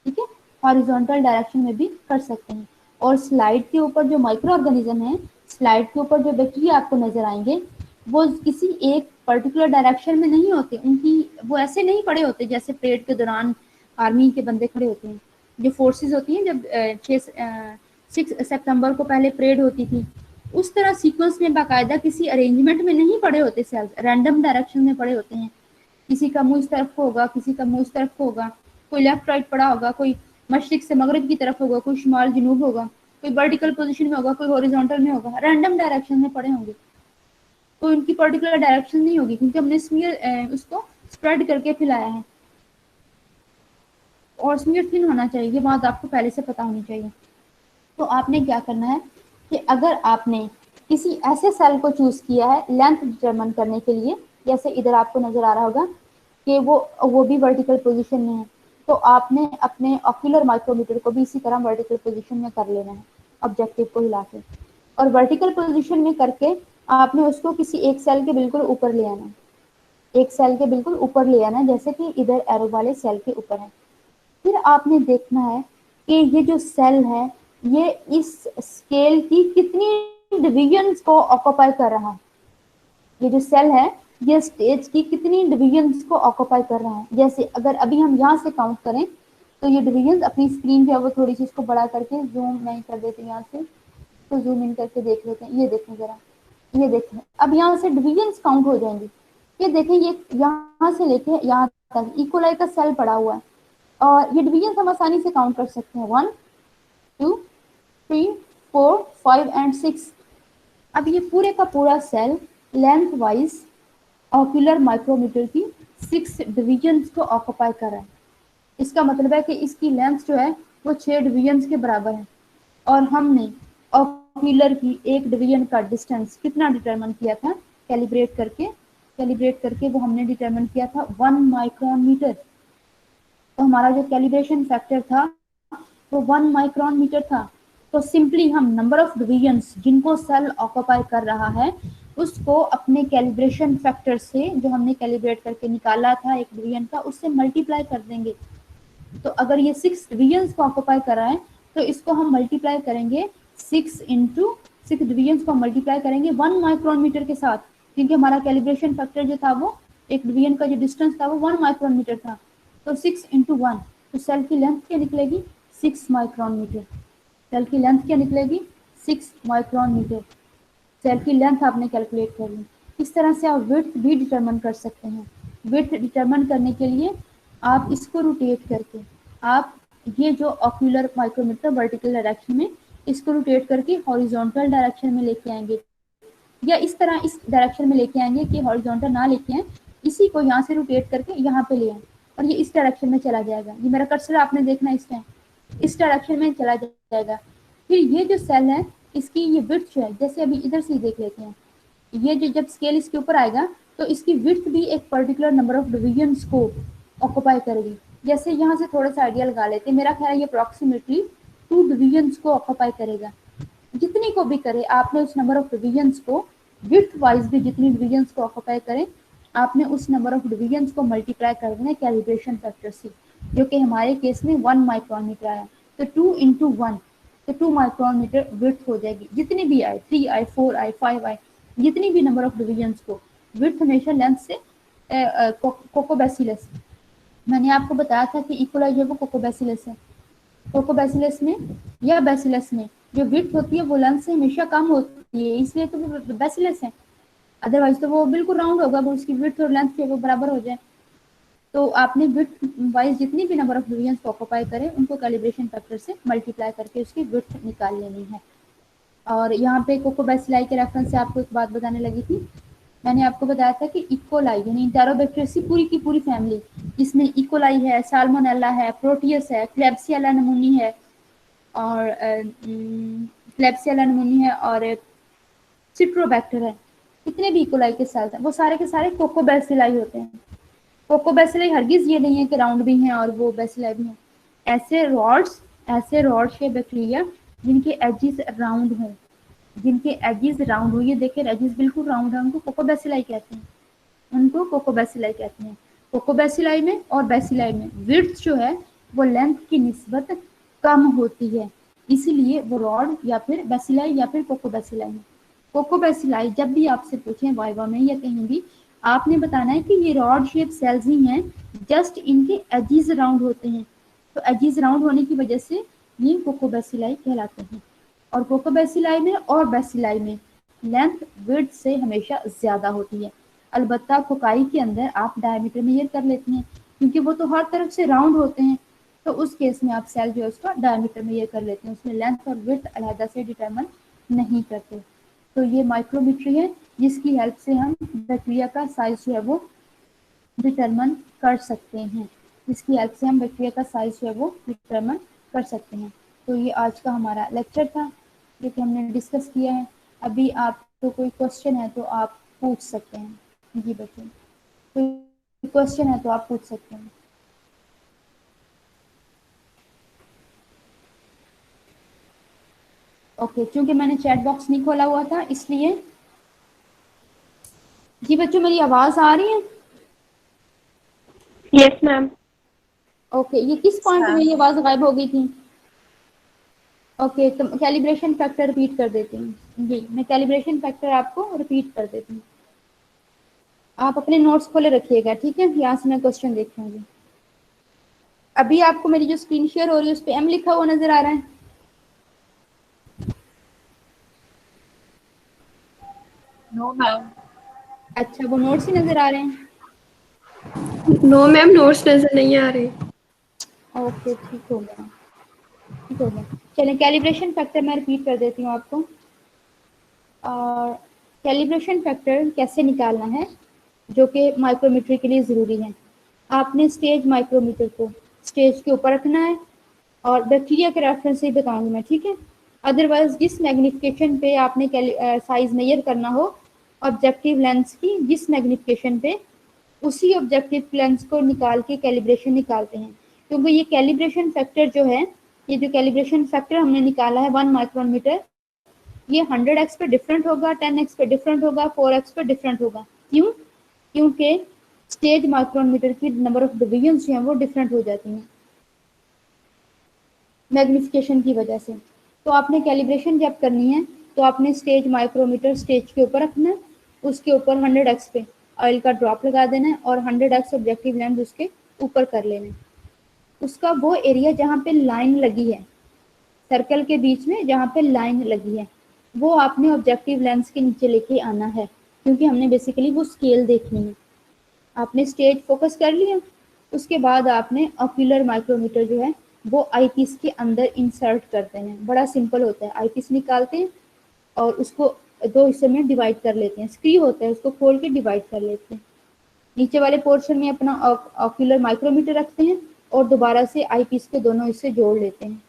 ठीक है, हॉरिजॉन्टल डायरेक्शन में भी कर सकते हैं। और स्लाइड के ऊपर जो माइक्रो ऑर्गेनिज्म है, स्लाइड के ऊपर जो बैक्टीरिया आपको नजर आएंगे वो किसी एक पर्टिकुलर डायरेक्शन में नहीं होते, उनकी वो ऐसे नहीं पड़े होते जैसे परेड के दौरान आर्मी के बंदे खड़े होते हैं। जो फोर्सेस होती हैं, जब 6 सितंबर को पहले परेड होती थी, उस तरह सीक्वेंस में बाकायदा किसी अरेंजमेंट में नहीं पड़े होते सेल्स, रैंडम डायरेक्शन में पड़े होते हैं। किसी का मुंह इस तरफ को होगा, किसी का मुंह इस तरफ को होगा, कोई लेफ्ट राइट पड़ा होगा, कोई मशरिक से मगरब की तरफ होगा, कोई शुमाल जनूब होगा, कोई वर्टिकल पोजीशन में होगा, कोई हॉरिजॉन्टल में होगा, रैंडम डायरेक्शन में पड़े होंगे। तो उनकी पर्टिकुलर डायरेक्शन नहीं होगी, क्योंकि हमने स्मीयर उसको स्प्रेड करके फैलाया है। और स्मीयर थिन होना चाहिए, ये बात आपको पहले से पता होनी चाहिए। तो आपने क्या करना है कि अगर आपने किसी ऐसे सेल को चूज किया है लेंथ डिटरमिन करने के लिए, जैसे इधर आपको नजर आ रहा होगा कि वो भी वर्टिकल पोजीशन में है, तो आपने अपने ऑक्यूलर माइक्रोमीटर को भी इसी तरह वर्टिकल पोजीशन में कर लेना है, ऑब्जेक्टिव को हिला के। और वर्टिकल पोजीशन में करके आपने उसको किसी एक सेल के बिल्कुल ऊपर ले आना है, एक सेल के बिल्कुल ऊपर ले आना है, जैसे कि इधर एरो वाले सेल के ऊपर है। फिर आपने देखना है कि ये जो सेल है ये इस स्केल की कितनी डिविजन्स को ऑक्यूपाई कर रहा है। ये जो सेल है ये स्टेज की कितनी डिविजन्स को ऑक्यूपाई कर रहा है। जैसे अगर अभी हम यहाँ से काउंट करें तो ये डिविजन्स अपनी स्क्रीन पे, वो थोड़ी सी इसको बड़ा करके जूम नहीं कर देते यहाँ से, तो जूम इन करके देख लेते हैं। ये देखें जरा, ये देखें, अब यहाँ से डिविजन्स काउंट हो जाएंगी। ये देखें, ये यहाँ से लेके यहाँ तक इकोलाई का सेल पड़ा हुआ है, और ये डिविजन्स हम आसानी से काउंट कर सकते हैं, 1 2 3 4 5 एंड 6। अब ये पूरे का पूरा cell length wise ocular micrometer की 6 डिविजन्स को ऑक्यूपाई कर रहा है। इसका मतलब है कि इसकी लेंथ जो है वो 6 डिविजन्स के बराबर है। और हमने ऑक्यूलर की एक डिवीजन का डिस्टेंस कितना डिटरमिन किया था, कैलिब्रेट करके वो हमने डिटरमिन किया था 1 माइक्रोन मीटर। तो हमारा जो कैलिब्रेशन फैक्टर था वो 1 माइक्रोन मीटर था। तो सिंपली हम नंबर ऑफ डिवीजन्स जिनको सेल ऑक्यूपाई कर रहा है उसको अपने कैलिब्रेशन फैक्टर से, जो हमने कैलिब्रेट करके निकाला था एक डिवीजन का, उससे मल्टीप्लाई कर देंगे। तो अगर ये 6 डिवीजन्स को ऑक्यूपाई कर रहा है तो इसको हम मल्टीप्लाई करेंगे 6 इंटू 6 डिवीजन्स को मल्टीप्लाई करेंगे 1 माइक्रोन मीटर के साथ, क्योंकि हमारा कैलिब्रेशन फैक्टर जो था वो एक डिवीजन का जो डिस्टेंस था वो 1 माइक्रोन मीटर था। तो 6 इंटू 1, तो सेल की लेंथ क्या निकलेगी 6 माइक्रोन मीटर। सेल की लेंथ क्या निकलेगी 6 माइक्रोन मीटर। सेल की लेंथ आपने कैलकुलेट कर ली। इस तरह से आप विड्थ भी डिटरमिन कर सकते हैं। विड्थ डिटरमिन करने के लिए आप इसको रोटेट करके, आप ये जो ऑक्यूलर माइक्रोमीटर वर्टिकल डायरेक्शन में, इसको रोटेट करके हॉरिजॉन्टल डायरेक्शन में लेके आएंगे, या इस तरह इस डायरेक्शन में लेके आएंगे कि हॉरिजॉन्टल ना लेके आए, इसी को यहाँ से रोटेट करके यहाँ पे ले आए और ये इस डायरेक्शन में चला जाएगा। ये मेरा कर्सर आपने देखना इस टाइम इस डायरेक्शन में चला जाएगा। फिर ये जो सेल है इसकी ये विड्थ जो है, जैसे अभी इधर से ही देख लेते हैं, ये जो जब स्केल इसके ऊपर आएगा तो इसकी विड्थ भी एक पर्टिकुलर नंबर ऑफ डिवीजन्स को ऑक्यूपाई करेगी। जैसे यहाँ से थोड़ा सा आइडिया लगा लेते हैं, मेरा ख्याल है ये अप्रॉक्सीमेटली 2 डिवीजन्स को ऑक्यूपाई करेगा। जितनी को भी करे आपने उस नंबर ऑफ डिवीजन्स को, विड्थ वाइज भी जितनी डिवीजन्स को ऑक्यूपाई करें आपने उस नंबर ऑफ डिवीजन्स को मल्टीप्लाई कर देना कैलिब्रेशन फैक्टर से, जो कि हमारे केस में 1 माइक्रोन मीटर आया। तो 2 इंटू 1, तो 2 माइक्रोन मीटर विड्थ हो जाएगी। जितनी भी आए, 3 आए, 4 आए, 5 आए, जितनी भी नंबर ऑफ डिवीजन्स को, विड्थ हमेशा लेंथ से कोकोबैसिलस, मैंने आपको बताया था कि इक्वलाई जो वो कोकोबैसिलस है। कोकोबैसिलस में या बैसिलस में जो विड्थ होती है वो लेंथ से हमेशा कम होती है, इसलिए तो वो बैसिलस है। अदरवाइज तो वो बिल्कुल राउंड होगा, वो उसकी विड्थ और लेंथ वो बराबर हो जाए। तो आपने विड्थ वाइज जितनी भी नंबर ऑफ डिवीजन्स को ऑक्यूपाई करें उनको कैलिब्रेशन फैक्टर से मल्टीप्लाई करके उसकी विड्थ निकाल लेनी है। और यहाँ पे कोकोबैसिलाई के रेफरेंस से आपको एक बात बताने लगी थी, मैंने आपको बताया था कि इकोलाई यानी इंटेरोबैक्टीरियसी पूरी की पूरी फैमिली, जिसमें इकोलाई है, साल्मोनेला है, प्रोटियस है, क्लेब्सियला नमूनी है और क्लेब्सियला नमूनी है और सिट्रोबैक्टर है, कितने भी इकोलाई के सेल्स हैं वो सारे के सारे कोकोबैसिलाई होते हैं। कोकोबैसिलाई हरगिज ये नहीं है कि राउंड भी हैं और वो बैसिलाई भी हैं। ऐसे रॉड शेप बैक्टीरिया जिनके एजेस राउंड हों, जिनके एजेस राउंड हो, ये देखिए एजेस बिल्कुल राउंड है, उनको कोकोबैसिलाई कहते हैं, उनको कोकोबैसिलाई कहते हैं। कोकोबैसिलाई में और बैसिलाई में विड्थ जो है वो लेंथ की निस्बत कम होती है, इसीलिए वो रॉड या फिर बैसिलाई या फिर कोकोबैसिलाई है। कोकोबैसिलाई जब भी आपसे पूछें वाइवा में या कहीं भी, आपने बताना है कि ये रॉड शेप सेल्स ही हैं, जस्ट इनके एजेस राउंड होते हैं। तो एजेस राउंड होने की वजह से ये कोकोबैसिलाई कहलाते हैं। और कोकोबैसिलाई में और बैसिलाई में लेंथ विड्थ से हमेशा ज़्यादा होती है। अलबत्ता कोकाई के अंदर आप डायमीटर मेजर कर लेते हैं क्योंकि वो तो हर तरफ से राउंड होते हैं, तो उस केस में आप सेल जो है उसका डायमीटर मेजर कर लेते हैं, उसमें लेंथ और विड्थ अलहदा से डिटरमिन नहीं करते। तो ये माइक्रोमीट्री है जिसकी हेल्प से हम बैक्टीरिया का साइज जो है वो डिटरमिन कर सकते हैं, जिसकी हेल्प से हम बैक्टीरिया का साइज जो है वो डिटरमिन कर सकते हैं। तो ये आज का हमारा लेक्चर था जो कि हमने डिस्कस किया है। अभी आपको कोई क्वेश्चन है तो आप पूछ सकते हैं। जी बच्चों, कोई क्वेश्चन है तो आप पूछ सकते हैं। ओके, क्योंकि मैंने चैट बॉक्स नहीं खोला हुआ था इसलिए। जी बच्चों, मेरी आवाज आ रही है? Yes ma'am. ओके, ये किस पॉइंट में ये आवाज गायब हो गई थी? ओके, तो कैलिब्रेशन फैक्टर रिपीट कर देती हूँ। जी, मैं कैलिब्रेशन फैक्टर आपको रिपीट कर देती हूँ। आप अपने नोट्स खोले रखिएगा, ठीक है? यहाँ से मैं क्वेश्चन देखूंगी। अभी आपको मेरी जो स्क्रीन शेयर हो रही है उस पर एम लिखा हुआ नजर आ रहा है? No ma'am. अच्छा, वो नोट्स ही नजर आ रहे हैं? नो मैम, नोट्स नजर नहीं आ रहे। ओके, ठीक हो गया, ठीक हो गया। चलिए, कैलिब्रेशन फैक्टर मैं रिपीट कर देती हूँ आपको। और कैलिब्रेशन फैक्टर कैसे निकालना है जो कि माइक्रोमीटर के लिए ज़रूरी है। आपने स्टेज माइक्रोमीटर को स्टेज के ऊपर रखना है और बैक्टीरिया के रेफरेंस से ही बताऊंगी मैं, ठीक है? अदरवाइज जिस मैग्निफिकेशन पे आपने साइज मेजर करना हो ऑब्जेक्टिव लेंस की, जिस मैग्निफिकेशन पे, उसी ऑब्जेक्टिव लेंस को निकाल के कैलिब्रेशन निकालते हैं, क्योंकि ये कैलिब्रेशन फैक्टर जो है ये जो कैलिब्रेशन फैक्टर हमने निकाला है 1 माइक्रोन मीटर, ये 100x पे डिफरेंट होगा, 10x पे डिफरेंट होगा, 4x पे डिफरेंट होगा। क्यों? क्योंकि स्टेज माइक्रोन मीटर की नंबर ऑफ डिवीजन जो हैं वो डिफरेंट हो जाती हैं मैग्निफिकेशन की वजह से। तो आपने कैलिब्रेशन जब करनी है तो आपने स्टेज माइक्रोमीटर स्टेज के ऊपर रखना है, उसके ऊपर 100x पे ऑयल का ड्रॉप लगा देना है और 100x ऑब्जेक्टिव लेंस उसके ऊपर कर लेना है। उसका वो एरिया जहाँ पे लाइन लगी है, सर्कल के बीच में जहाँ पे लाइन लगी है, वो आपने ऑब्जेक्टिव लेंस के नीचे लेके आना है, क्योंकि हमने बेसिकली वो स्केल देखनी है। आपने स्टेज फोकस कर लिया, उसके बाद आपने ऑक्यूलर माइक्रोमीटर जो है वो आईपीस के अंदर इंसर्ट करते हैं। बड़ा सिंपल होता है, आईपीस निकालते हैं और उसको दो हिस्से में डिवाइड कर लेते हैं, स्क्रू होता है उसको खोल के डिवाइड कर लेते हैं। नीचे वाले पोर्शन में अपना ऑक्यूलर माइक्रोमीटर रखते हैं और दोबारा से आईपीस के दोनों हिस्से जोड़ लेते हैं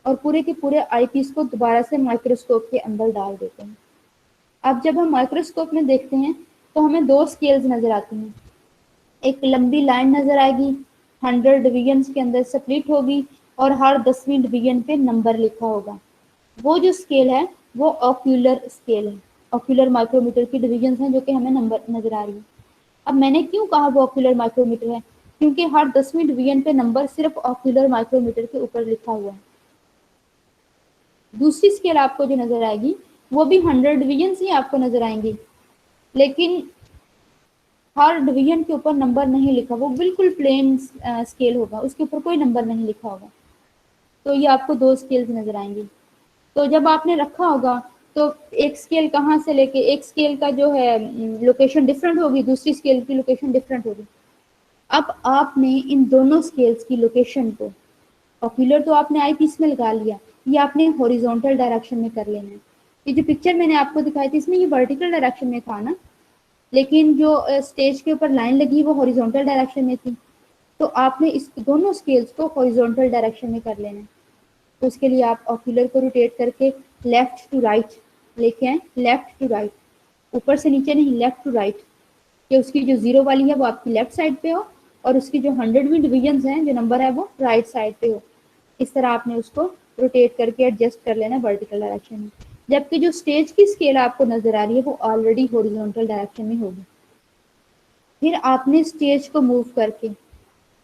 और पूरे के पूरे आईपीस को दोबारा से माइक्रोस्कोप के अंदर डाल देते हैं। अब जब हम माइक्रोस्कोप में देखते हैं तो हमें दो स्केल्स नजर आती हैं। एक लंबी लाइन नजर आएगी, 100 डिवीजन के अंदर स्प्लिट होगी और हर 10वीं डिवीजन पे नंबर लिखा होगा। वो जो स्केल है वो ऑक्यूलर स्केल है, ऑक्यूलर माइक्रोमीटर की डिवीजन हैं जो कि हमें नंबर नजर आ रही है। अब मैंने क्यों कहा वो ऑक्यूलर माइक्रोमीटर है, क्योंकि हर 10वीं डिवीजन पे नंबर सिर्फ ऑक्यूलर माइक्रोमीटर के ऊपर लिखा हुआ है। दूसरी स्केल आपको जो नजर आएगी वो भी 100 डिवीजन ही आपको नजर आएंगी, लेकिन हर डिवीजन के ऊपर नंबर नहीं लिखा, वो बिल्कुल प्लेन स्केल होगा, उसके ऊपर कोई नंबर नहीं लिखा होगा। तो ये आपको दो स्केल्स नजर आएंगी। तो जब आपने रखा होगा तो एक स्केल कहाँ से लेके, एक स्केल का जो है लोकेशन डिफरेंट होगी, दूसरी स्केल की लोकेशन डिफरेंट होगी। अब आपने इन दोनों स्केल्स की लोकेशन को, ऑक्यूलर तो आपने आई पीस में लगा लिया, ये आपने हॉरिजॉन्टल डायरेक्शन में कर लेना है। ये जो पिक्चर मैंने आपको दिखाई थी इसमें ये वर्टिकल डायरेक्शन में था ना, लेकिन जो स्टेज के ऊपर लाइन लगी वो हॉरिजॉन्टल डायरेक्शन में थी। तो आपने इस दोनों स्केल्स को हॉरिजॉन्टल डायरेक्शन में कर लेना है। तो उसके लिए आप ऑक्यूलर को रोटेट करके लेफ्ट टू राइट लेके आए, लेफ्ट टू राइट, ऊपर से नीचे नहीं, लेफ्ट टू राइट, कि उसकी जो जीरो वाली है वो आपकी लेफ्ट साइड पे हो और उसकी जो 100वीं डिवीजन हैं जो नंबर है वो राइट साइड पे हो। इस तरह आपने उसको रोटेट करके एडजस्ट कर लेना वर्टिकल डायरेक्शन में। जबकि जो स्टेज की स्केल आपको नजर आ रही है वो ऑलरेडी हॉरिजॉन्टल डायरेक्शन में होगी। फिर आपने स्टेज को मूव करके,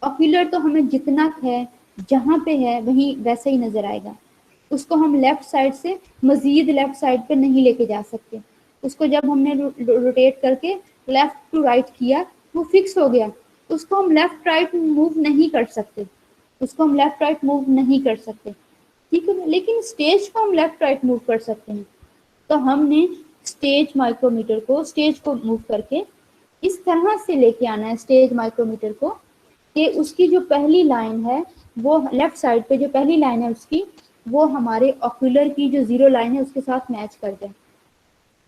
ऑक्यूलर तो हमें जितना है जहाँ पे है वहीं वैसे ही नजर आएगा, उसको हम लेफ्ट साइड से मजीद लेफ्ट साइड पे नहीं लेके जा सकते। उसको जब हमने रोटेट करके लेफ्ट टू राइट किया वो फिक्स हो गया, उसको हम लेफ्ट राइट मूव नहीं कर सकते, उसको हम लेफ्ट राइट मूव नहीं कर सकते, ठीक है। लेकिन स्टेज को हम लेफ्ट राइट मूव कर सकते हैं। तो हमने स्टेज माइक्रोमीटर को, स्टेज को मूव करके इस तरह से लेके आना है स्टेज माइक्रोमीटर को कि उसकी जो पहली लाइन है वो लेफ्ट साइड पे जो पहली लाइन है उसकी वो हमारे ऑक्यूलर की जो जीरो लाइन है उसके साथ मैच कर जाए,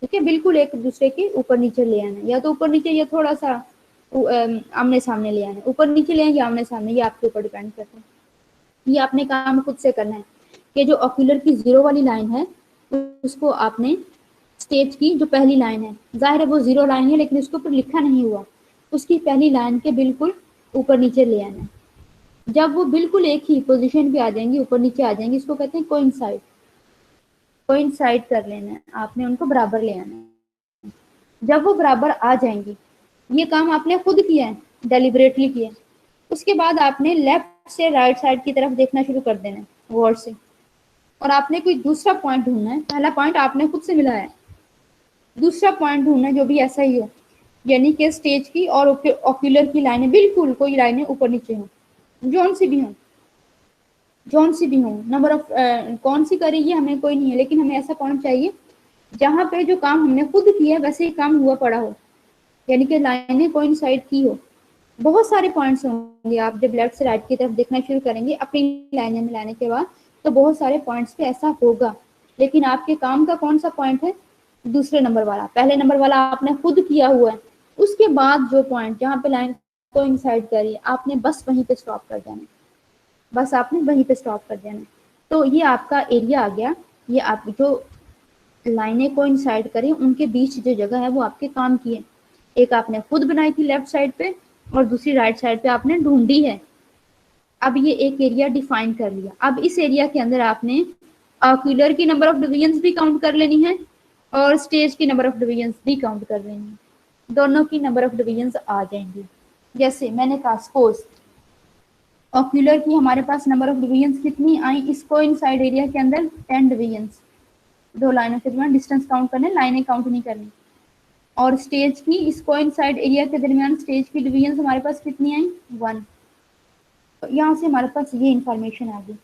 ठीक है। बिल्कुल एक दूसरे के ऊपर नीचे ले आना, या तो ऊपर नीचे या थोड़ा सा आमने सामने ले आना, ऊपर नीचे ले आए या आमने सामने, ये आपके ऊपर डिपेंड करता है। ये आपने काम खुद से करना है कि जो ऑक्यूलर की जीरो वाली लाइन है उसको आपने स्टेज की जो पहली लाइन है, जाहिर है वो जीरो लाइन है लेकिन उसके ऊपर लिखा नहीं हुआ, उसकी पहली लाइन के बिल्कुल ऊपर नीचे ले आना है। जब वो बिल्कुल एक ही पोजीशन पे आ जाएंगी, ऊपर नीचे आ जाएंगी, इसको कहते हैं कोइंसाइड, कोइंसाइड कर लेना है, आपने उनको बराबर ले आना है। जब वो बराबर आ जाएंगी, ये काम आपने खुद किया है, डेलिबरेटली किया है, उसके बाद आपने लेफ्ट से राइट साइड की तरफ देखना शुरू कर देना है गौर से, और आपने कोई दूसरा पॉइंट ढूंढना है। पहला पॉइंट आपने खुद से मिलाया है, दूसरा पॉइंट ढूंढना है जो भी ऐसा ही हो, यानी कि स्टेज की और ऑक्यूलर की लाइनें बिल्कुल कोई लाइनें ऊपर नीचे हो, जौन सी भी हो, जौन सी भी हो, नंबर ऑफ कौन सी करेगी हमें कोई नहीं है, लेकिन हमें ऐसा पॉइंट चाहिए जहाँ पे जो काम हमने खुद किया वैसे ही काम हुआ पड़ा हो, यानी कि लाइनें कोइंसाइड की हो। बहुत सारे पॉइंट्स होंगे, आप जब लेफ्ट से राइट की तरफ देखना शुरू करेंगे अपनी लाइनें मिलाने के बाद, तो बहुत सारे पॉइंट्स पे ऐसा होगा, लेकिन आपके काम का कौन सा पॉइंट है, दूसरे नंबर वाला। पहले नंबर वाला आपने खुद किया हुआ है, उसके बाद जो पॉइंट जहाँ पे लाइन कोइंसाइड करी आपने बस वहीं पे स्टॉप कर देना, बस आपने वहीं पे स्टॉप कर देना। तो ये आपका एरिया आ गया, ये आप जो लाइनें कोइंसाइड करें उनके बीच जो जगह है वो आपके काम की है। एक आपने खुद बनाई थी लेफ्ट साइड पे और दूसरी राइट साइड पे आपने ढूंढी है। अब ये एक एरिया डिफाइन कर लिया। अब इस एरिया के अंदर आपने ऑक्यूलर की नंबर ऑफ डिवीजन भी काउंट कर लेनी है और स्टेज की नंबर ऑफ डिवीजन भी काउंट कर लेनी है, दोनों की नंबर ऑफ डिवीजन आ जाएंगी। जैसे मैंने कहा सपोज ऑक्यूलर की हमारे पास नंबर ऑफ डिवीजन कितनी आई, इस कोइंसाइड एरिया के अंदर 10 डिवीजन, दो लाइनों के दरमियान डिस्टेंस काउंट करने, लाइनें काउंट नहीं करनी। और स्टेज की इस कोइंसाइड एरिया के दरमियान स्टेज की डिवीजन हमारे पास कितनी आई, 1। तो यहाँ से हमारे पास ये इंफॉर्मेशन आ गई।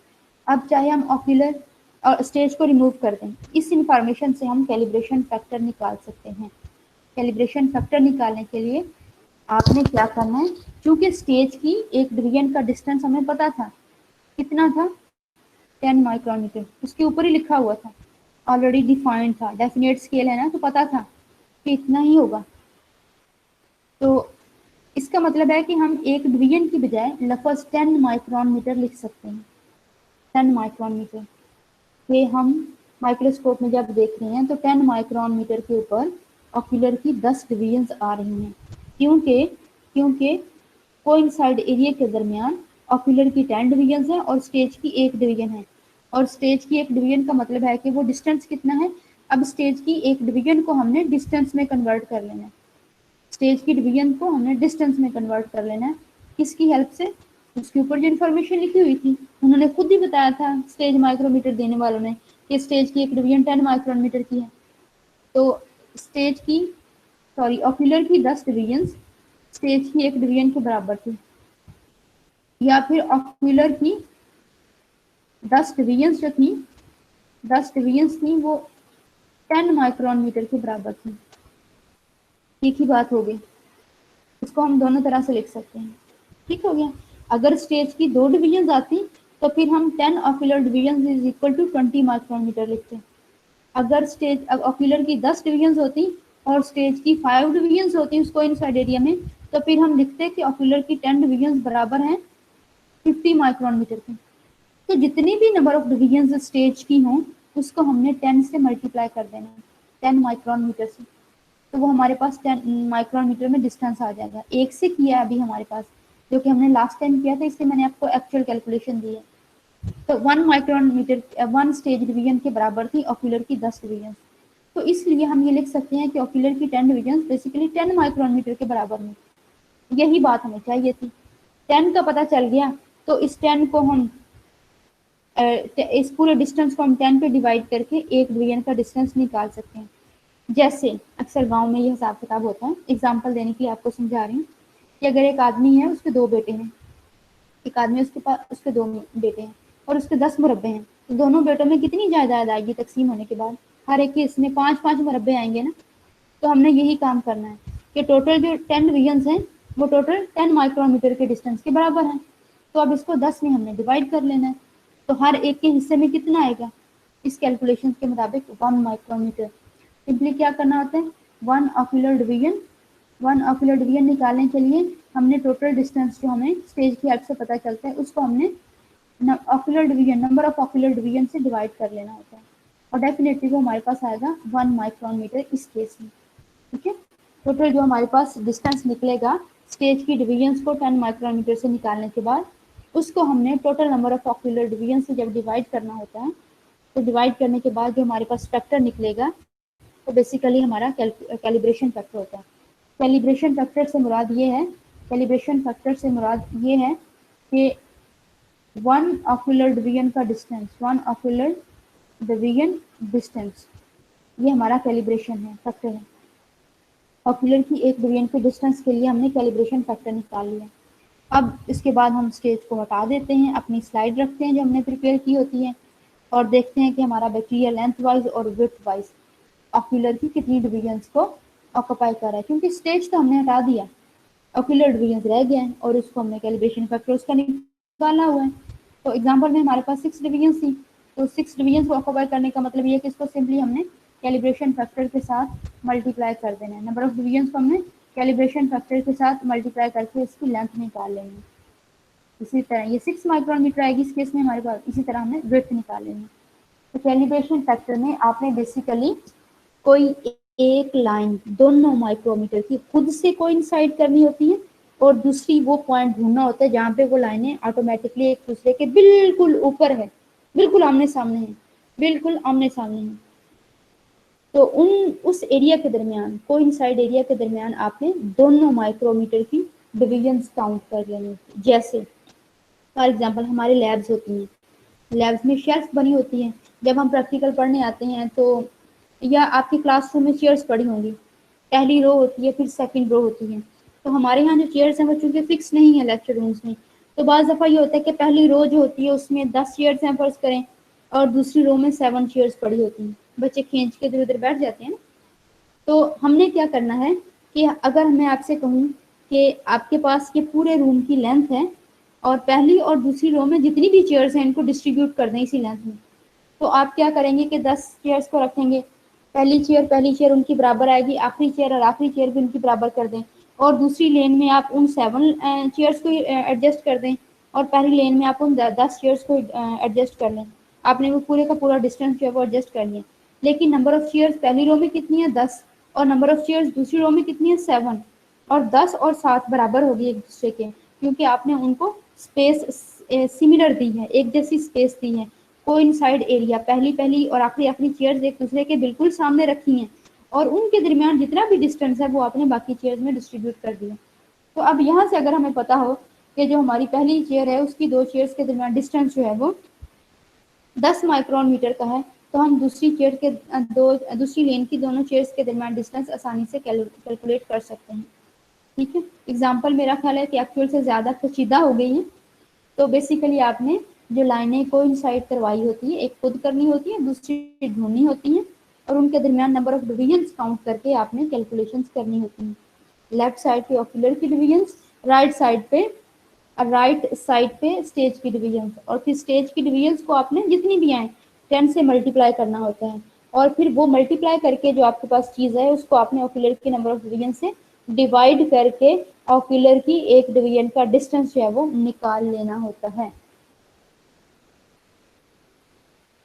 अब चाहे हम ऑक्यूलर और स्टेज को रिमूव कर दें, इस इंफॉर्मेशन से हम कैलिब्रेशन फैक्टर निकाल सकते हैं। कैलिब्रेशन फैक्टर निकालने के लिए आपने क्या करना है, क्योंकि स्टेज की एक डिवीजन का डिस्टेंस हमें पता था, कितना था 10 माइक्रोमीटर, उसके ऊपर ही लिखा हुआ था, ऑलरेडी डिफाइंड था, डेफिनेट स्केल है ना, तो पता था कि इतना ही होगा। तो इसका मतलब है कि हम एक डिवीजन की बजाय लफज 10 माइक्रोन मीटर लिख सकते हैं। 10 माइक्रोन मीटर ये हम माइक्रोस्कोप में जब देख रहे हैं तो 10 माइक्रोन मीटर के ऊपर ऑक्यूलर की 10 डिवीजन आ रही हैं, क्योंकि कोइंसाइड एरिया के दरमियान ऑक्यूलर की 10 डिवीजन है और स्टेज की एक डिवीजन है। और स्टेज की एक डिवीजन का मतलब है कि वो डिस्टेंस कितना है। अब स्टेज की एक डिवीजन को हमने डिस्टेंस में कन्वर्ट कर लेना है, स्टेज की डिवीजन को हमने डिस्टेंस में कन्वर्ट कर लेना है। किसकी हेल्प से, उसके ऊपर जो इन्फॉर्मेशन लिखी हुई थी, उन्होंने खुद ही बताया था स्टेज माइक्रोमीटर देने वालों ने कि स्टेज की एक डिवीजन 10 माइक्रोमीटर की है। तो स्टेज की ऑक्यूलर की 10 डिवीजन स्टेज की एक डिवीजन के बराबर थी, या फिर ऑक्यूलर की 10 डिवीजन जो थी 10 डिवीजन थी वो 10 माइक्रोन मीटर के बराबर थी। एक ही बात हो गई, इसको हम दोनों तरह से लिख सकते हैं। ठीक हो गया। अगर स्टेज की 2 डिवीजन आती तो फिर हम 10 ocular division is equal to 20 micron meter लिखते हैं। अगर स्टेज ऑक्यूलर की 10 डिवीजन होती और स्टेज की 5 डिवीजन होती उसको इनसाइड एरिया में, तो फिर हम लिखते कि ऑक्यूलर की 10 डिवीजन बराबर हैं 50 माइक्रोन मीटर के। तो जितनी भी नंबर ऑफ डिवीजन स्टेज की हों उसको हमने 10 से मल्टीप्लाई कर देना, 10 माइक्रोन मीटर से, तो वो हमारे पास 10 माइक्रोन मीटर में डिस्टेंस आ जाएगा। एक से किया अभी हमारे पास, जो कि हमने लास्ट टाइम किया था, इससे मैंने आपको एक्चुअल कैलकुलेशन दी है। तो 1 माइक्रोन मीटर 1 स्टेज डिवीजन के बराबर थी ऑक्यूलर की 10 डिवीजन। तो इसलिए हम ये लिख सकते हैं कि ऑक्यूलर की 10 डिवीजन बेसिकली 10 माइक्रोन मीटर के बराबर में। यही बात हमें चाहिए थी। 10 का पता चल गया तो इस 10 को हम इस पूरे डिस्टेंस को हम 10 पे डिवाइड करके एक डिवीजन का डिस्टेंस निकाल सकते हैं। जैसे अक्सर गांव में ये हिसाब किताब होता है, एग्जांपल देने के लिए आपको समझा रही हूँ कि अगर एक आदमी है उसके 2 बेटे हैं, एक आदमी उसके पास उसके 2 बेटे हैं और उसके 10 मुरब्बे हैं, तो दोनों बेटों में कितनी जायदाद आएगी तकसीम होने के बाद, हर एक के इसमें 5-5 मुरब्बे आएंगे ना। तो हमने यही काम करना है कि टोटल जो 10 डिवीजन हैं वो टोटल 10 माइक्रोमीटर के डिस्टेंस के बराबर है। तो अब इसको 10 में हमने डिवाइड कर लेना है, तो हर एक के हिस्से में कितना आएगा, इस कैलकुलेशन के मुताबिक 1 माइक्रोमीटर। सिंपली क्या करना होता है, 1 ऑक्यूलर डिवीजन निकालने के लिए हमने टोटल डिस्टेंस जो हमें स्टेज की हेल्प से पता चलता है उसको हमने ocular division number of ocular division से डिवाइड कर लेना होता है, और डेफिनेटली वो हमारे पास आएगा 1 माइक्रोन मीटर इस केस में। ठीक है। टोटल जो हमारे पास डिस्टेंस निकलेगा स्टेज की डिवीजन को 10 माइक्रोन मीटर से निकालने के बाद, उसको हमने total number of ocular division से जब डिवाइड करना होता है, तो डिवाइड करने के बाद जो हमारे पास फैक्टर निकलेगा तो बेसिकली हमारा कैलिब्रेशन फैक्टर होता है। कैलिब्रेशन फैक्टर से मुराद ये है कि 1 ऑक्यूलर डिवीजन का डिस्टेंस, 1 ऑक्यूलर डिवीजन डिस्टेंस, ये हमारा कैलिब्रेशन है, फैक्टर है। ऑक्यूलर की एक डिवीजन के डिस्टेंस के लिए हमने कैलिब्रेशन फैक्टर निकाल लिया। अब इसके बाद हम स्टेज को हटा देते हैं, अपनी स्लाइड रखते हैं जो हमने प्रिपेयर की होती है, और देखते हैं कि हमारा बैक्टीरिया लेंथ वाइज और विड्थ वाइज ऑक्यूलर की कितनी डिवीजन्स को ऑक्यूपाई कर रहा है, क्योंकि स्टेज तो हमने हटा दिया, ऑक्यूलर डिवीजन्स रह गए हैं और उसको हमने कैलिब्रेशन फैक्टर उसका निकाला हुआ है। तो एग्जांपल में हमारे पास 6 डिवीजन थी, तो 6 डिवीजन को ऑक्यूपाई करने का मतलब ये है कि इसको सिंपली हमने कैलिब्रेशन फैक्टर के साथ मल्टीप्लाई कर देना है, नंबर ऑफ डिवीजन को हमने कैलिब्रेशन फैक्टर के साथ मल्टीप्लाई करके इसकी लेंथ निकाल लेंगे। इसी तरह ये 6 माइक्रोन मीटर आएगी इस केस में हमारे पास, इसी तरह हमने विड्थ निकाल लेंगे। तो कैलिब्रेशन फैक्टर में आपने बेसिकली कोई एक लाइन दोनों माइक्रोमीटर की खुद से कोइंसाइड करनी होती है, और दूसरी वो पॉइंट ढूंढना होता है जहाँ पे वो लाइनें ऑटोमेटिकली एक दूसरे के बिल्कुल ऊपर है, बिल्कुल आमने सामने है, बिल्कुल आमने सामने है। तो उस एरिया के दरमियान, कोइंसाइड एरिया के दरमियान आपने दोनों माइक्रोमीटर की डिविजन्स काउंट कर लेनी। जैसे फॉर एग्जांपल हमारी लैब्स होती हैं, लैब्स में शेल्फ बनी होती हैं, जब हम प्रैक्टिकल पढ़ने आते हैं तो, या आपकी क्लासरूम में चेयर्स पड़ी होंगी, पहली रो होती है, फिर सेकंड रो होती है। तो हमारे यहाँ जो चेयर्स हैं वो चूंकि फिक्स नहीं है लेक्चर रूम्स में, तो बाज़ दफ़ा ये होता है कि पहली रो जो होती है उसमें 10 चेयर्स हैं फर्ज करें, और दूसरी रो में 7 चेयर्स पड़ी होती हैं, बच्चे खींच के इधर उधर बैठ जाते हैं। तो हमने क्या करना है कि अगर मैं आपसे कहूँ कि आपके पास ये पूरे रूम की लेंथ है और पहली और दूसरी रो में जितनी भी चेयर्स हैं इनको डिस्ट्रीब्यूट कर दें इसी लेंथ में, तो आप क्या करेंगे कि 10 चेयर्स को रखेंगे, पहली चेयर उनकी बराबर आएगी, आखिरी चेयर और आखिरी चेयर भी उनकी बराबर कर दें, और दूसरी लेन में आप उन 7 चेयर्स को एडजस्ट कर दें, और पहली लेन में आप उन 10 चेयर्स को एडजस्ट कर लें। आपने वो पूरे का पूरा डिस्टेंस जो है वो एडजस्ट कर लिया, लेकिन नंबर ऑफ चेयर्स पहली रो में कितनी है 10, और नंबर ऑफ चेयर्स दूसरी रो में कितनी है 7, और 10 और 7 बराबर होगी एक दूसरे के, क्योंकि आपने उनको स्पेस सिमिलर दी है, एक जैसी स्पेस दी है। कोइंसाइड एरिया, पहली और आखिरी चेयर्स एक दूसरे के बिल्कुल सामने रखी हैं, और उनके दरमियान जितना भी डिस्टेंस है वो आपने बाकी चेयर्स में डिस्ट्रीब्यूट कर दिया। तो अब यहाँ से अगर हमें पता हो कि जो हमारी पहली चेयर है उसकी 2 चेयर्स के दरमियान डिस्टेंस जो है वो 10 माइक्रोन मीटर का है, तो हम दूसरी लेन की दोनों चेयर्स के दरमियान डिस्टेंस आसानी से कैलकुलेट कर सकते हैं। ठीक है, एग्जाम्पल मेरा ख्याल है कि एक्चुअल से ज़्यादा पेचीदा हो गई है। तो बेसिकली आपने जो लाइनें कोइंसाइड करवाई होती है, एक खुद करनी होती है, दूसरी ढूंढनी होती है, और उनके दरमियान नंबर ऑफ डिविजन्स काउंट करके आपने कैलकुलेशंस करनी होती हैं। लेफ्ट साइड पे ऑक्यूलर की डिविजन्स, राइट साइड पे स्टेज की डिविजन्स, और फिर स्टेज की डिविजन्स को आपने जितनी भी आए 10 से मल्टीप्लाई करना होता है, और फिर वो मल्टीप्लाई करके जो आपके पास चीज़ है उसको आपने ऑक्यूलर की नंबर ऑफ डिवीजन से डिवाइड करके ऑक्यूलर की एक डिवीजन का डिस्टेंस जो है वो निकाल लेना होता है।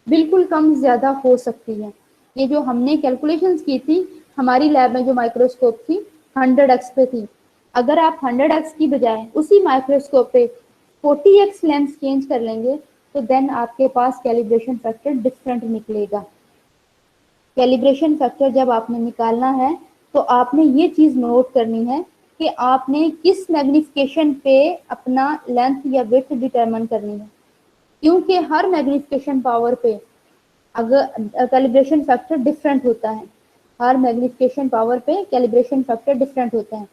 बिल्कुल कम ज़्यादा हो सकती है। ये जो हमने कैलकुलेशंस की थी हमारी लैब में, जो माइक्रोस्कोप थी 100x पे थी, अगर आप 100x की बजाय उसी माइक्रोस्कोप पे 40x लेंस चेंज कर लेंगे तो देन आपके पास कैलिब्रेशन फैक्टर डिफरेंट निकलेगा। कैलिब्रेशन फैक्टर जब आपने निकालना है तो आपने ये चीज़ नोट करनी है कि आपने किस मैग्निफिकेशन पे अपना लेंथ या विड्थ डिटरमाइन करनी है, क्योंकि हर मैग्निफिकेशन पावर पे अगर कैलिब्रेशन फैक्टर डिफरेंट होता है, हर मैग्निफिकेशन पावर पे कैलिब्रेशन फैक्टर डिफरेंट होता है।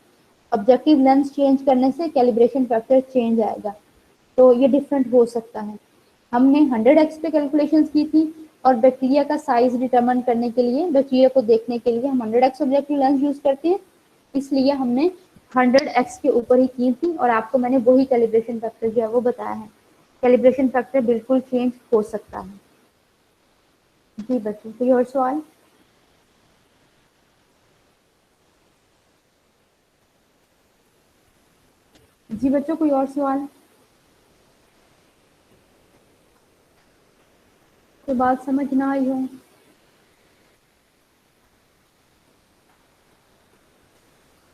ऑब्जेक्टिव लेंस चेंज करने से कैलिब्रेशन फैक्टर चेंज आएगा, तो ये डिफरेंट हो सकता है। हमने 100x पे कैलकुलेशंस की थी, और बैक्टीरिया का साइज डिटरमाइन करने के लिए, बैक्टीरिया को देखने के लिए हम 100x ऑब्जेक्टिव लेंस यूज करते हैं, इसलिए हमने 100x के ऊपर ही की थी, और आपको मैंने वही कैलिब्रेशन फैक्टर जो है वो बताया है। कैलिब्रेशन फैक्टर बिल्कुल चेंज हो सकता है। जी बच्चों, कोई और सवाल? जी बच्चों, कोई और सवाल? तो बात समझ ना आई हो?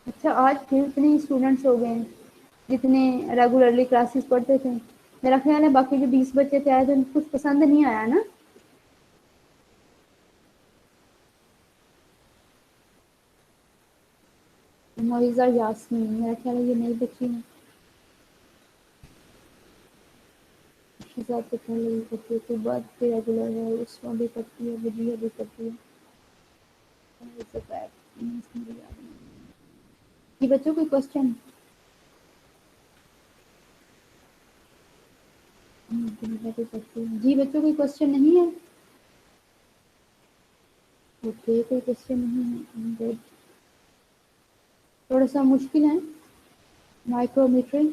अच्छा, आज फिर इतने ही स्टूडेंट्स हो गए हैं जितने रेगुलरली क्लासेस पढ़ते थे। मेरा ख्याल है बाकी जो 20 बच्चे थे आए थे उनको कुछ पसंद नहीं आया ना? मोइज़ा यास्मीन, मेरा ख्याल है ये नई बच्ची है। हिसाब से पहले भी करती है, तो बाद भी रेगुलर है, उसमें भी करती है, बुझिया भी करती है। जी बच्चों, कोई क्वेश्चन? जी बच्चों, कोई क्वेश्चन नहीं है? ओके, कोई क्वेश्चन नहीं है। गुड। थोड़ा सा मुश्किल है माइक्रोमीटरिंग।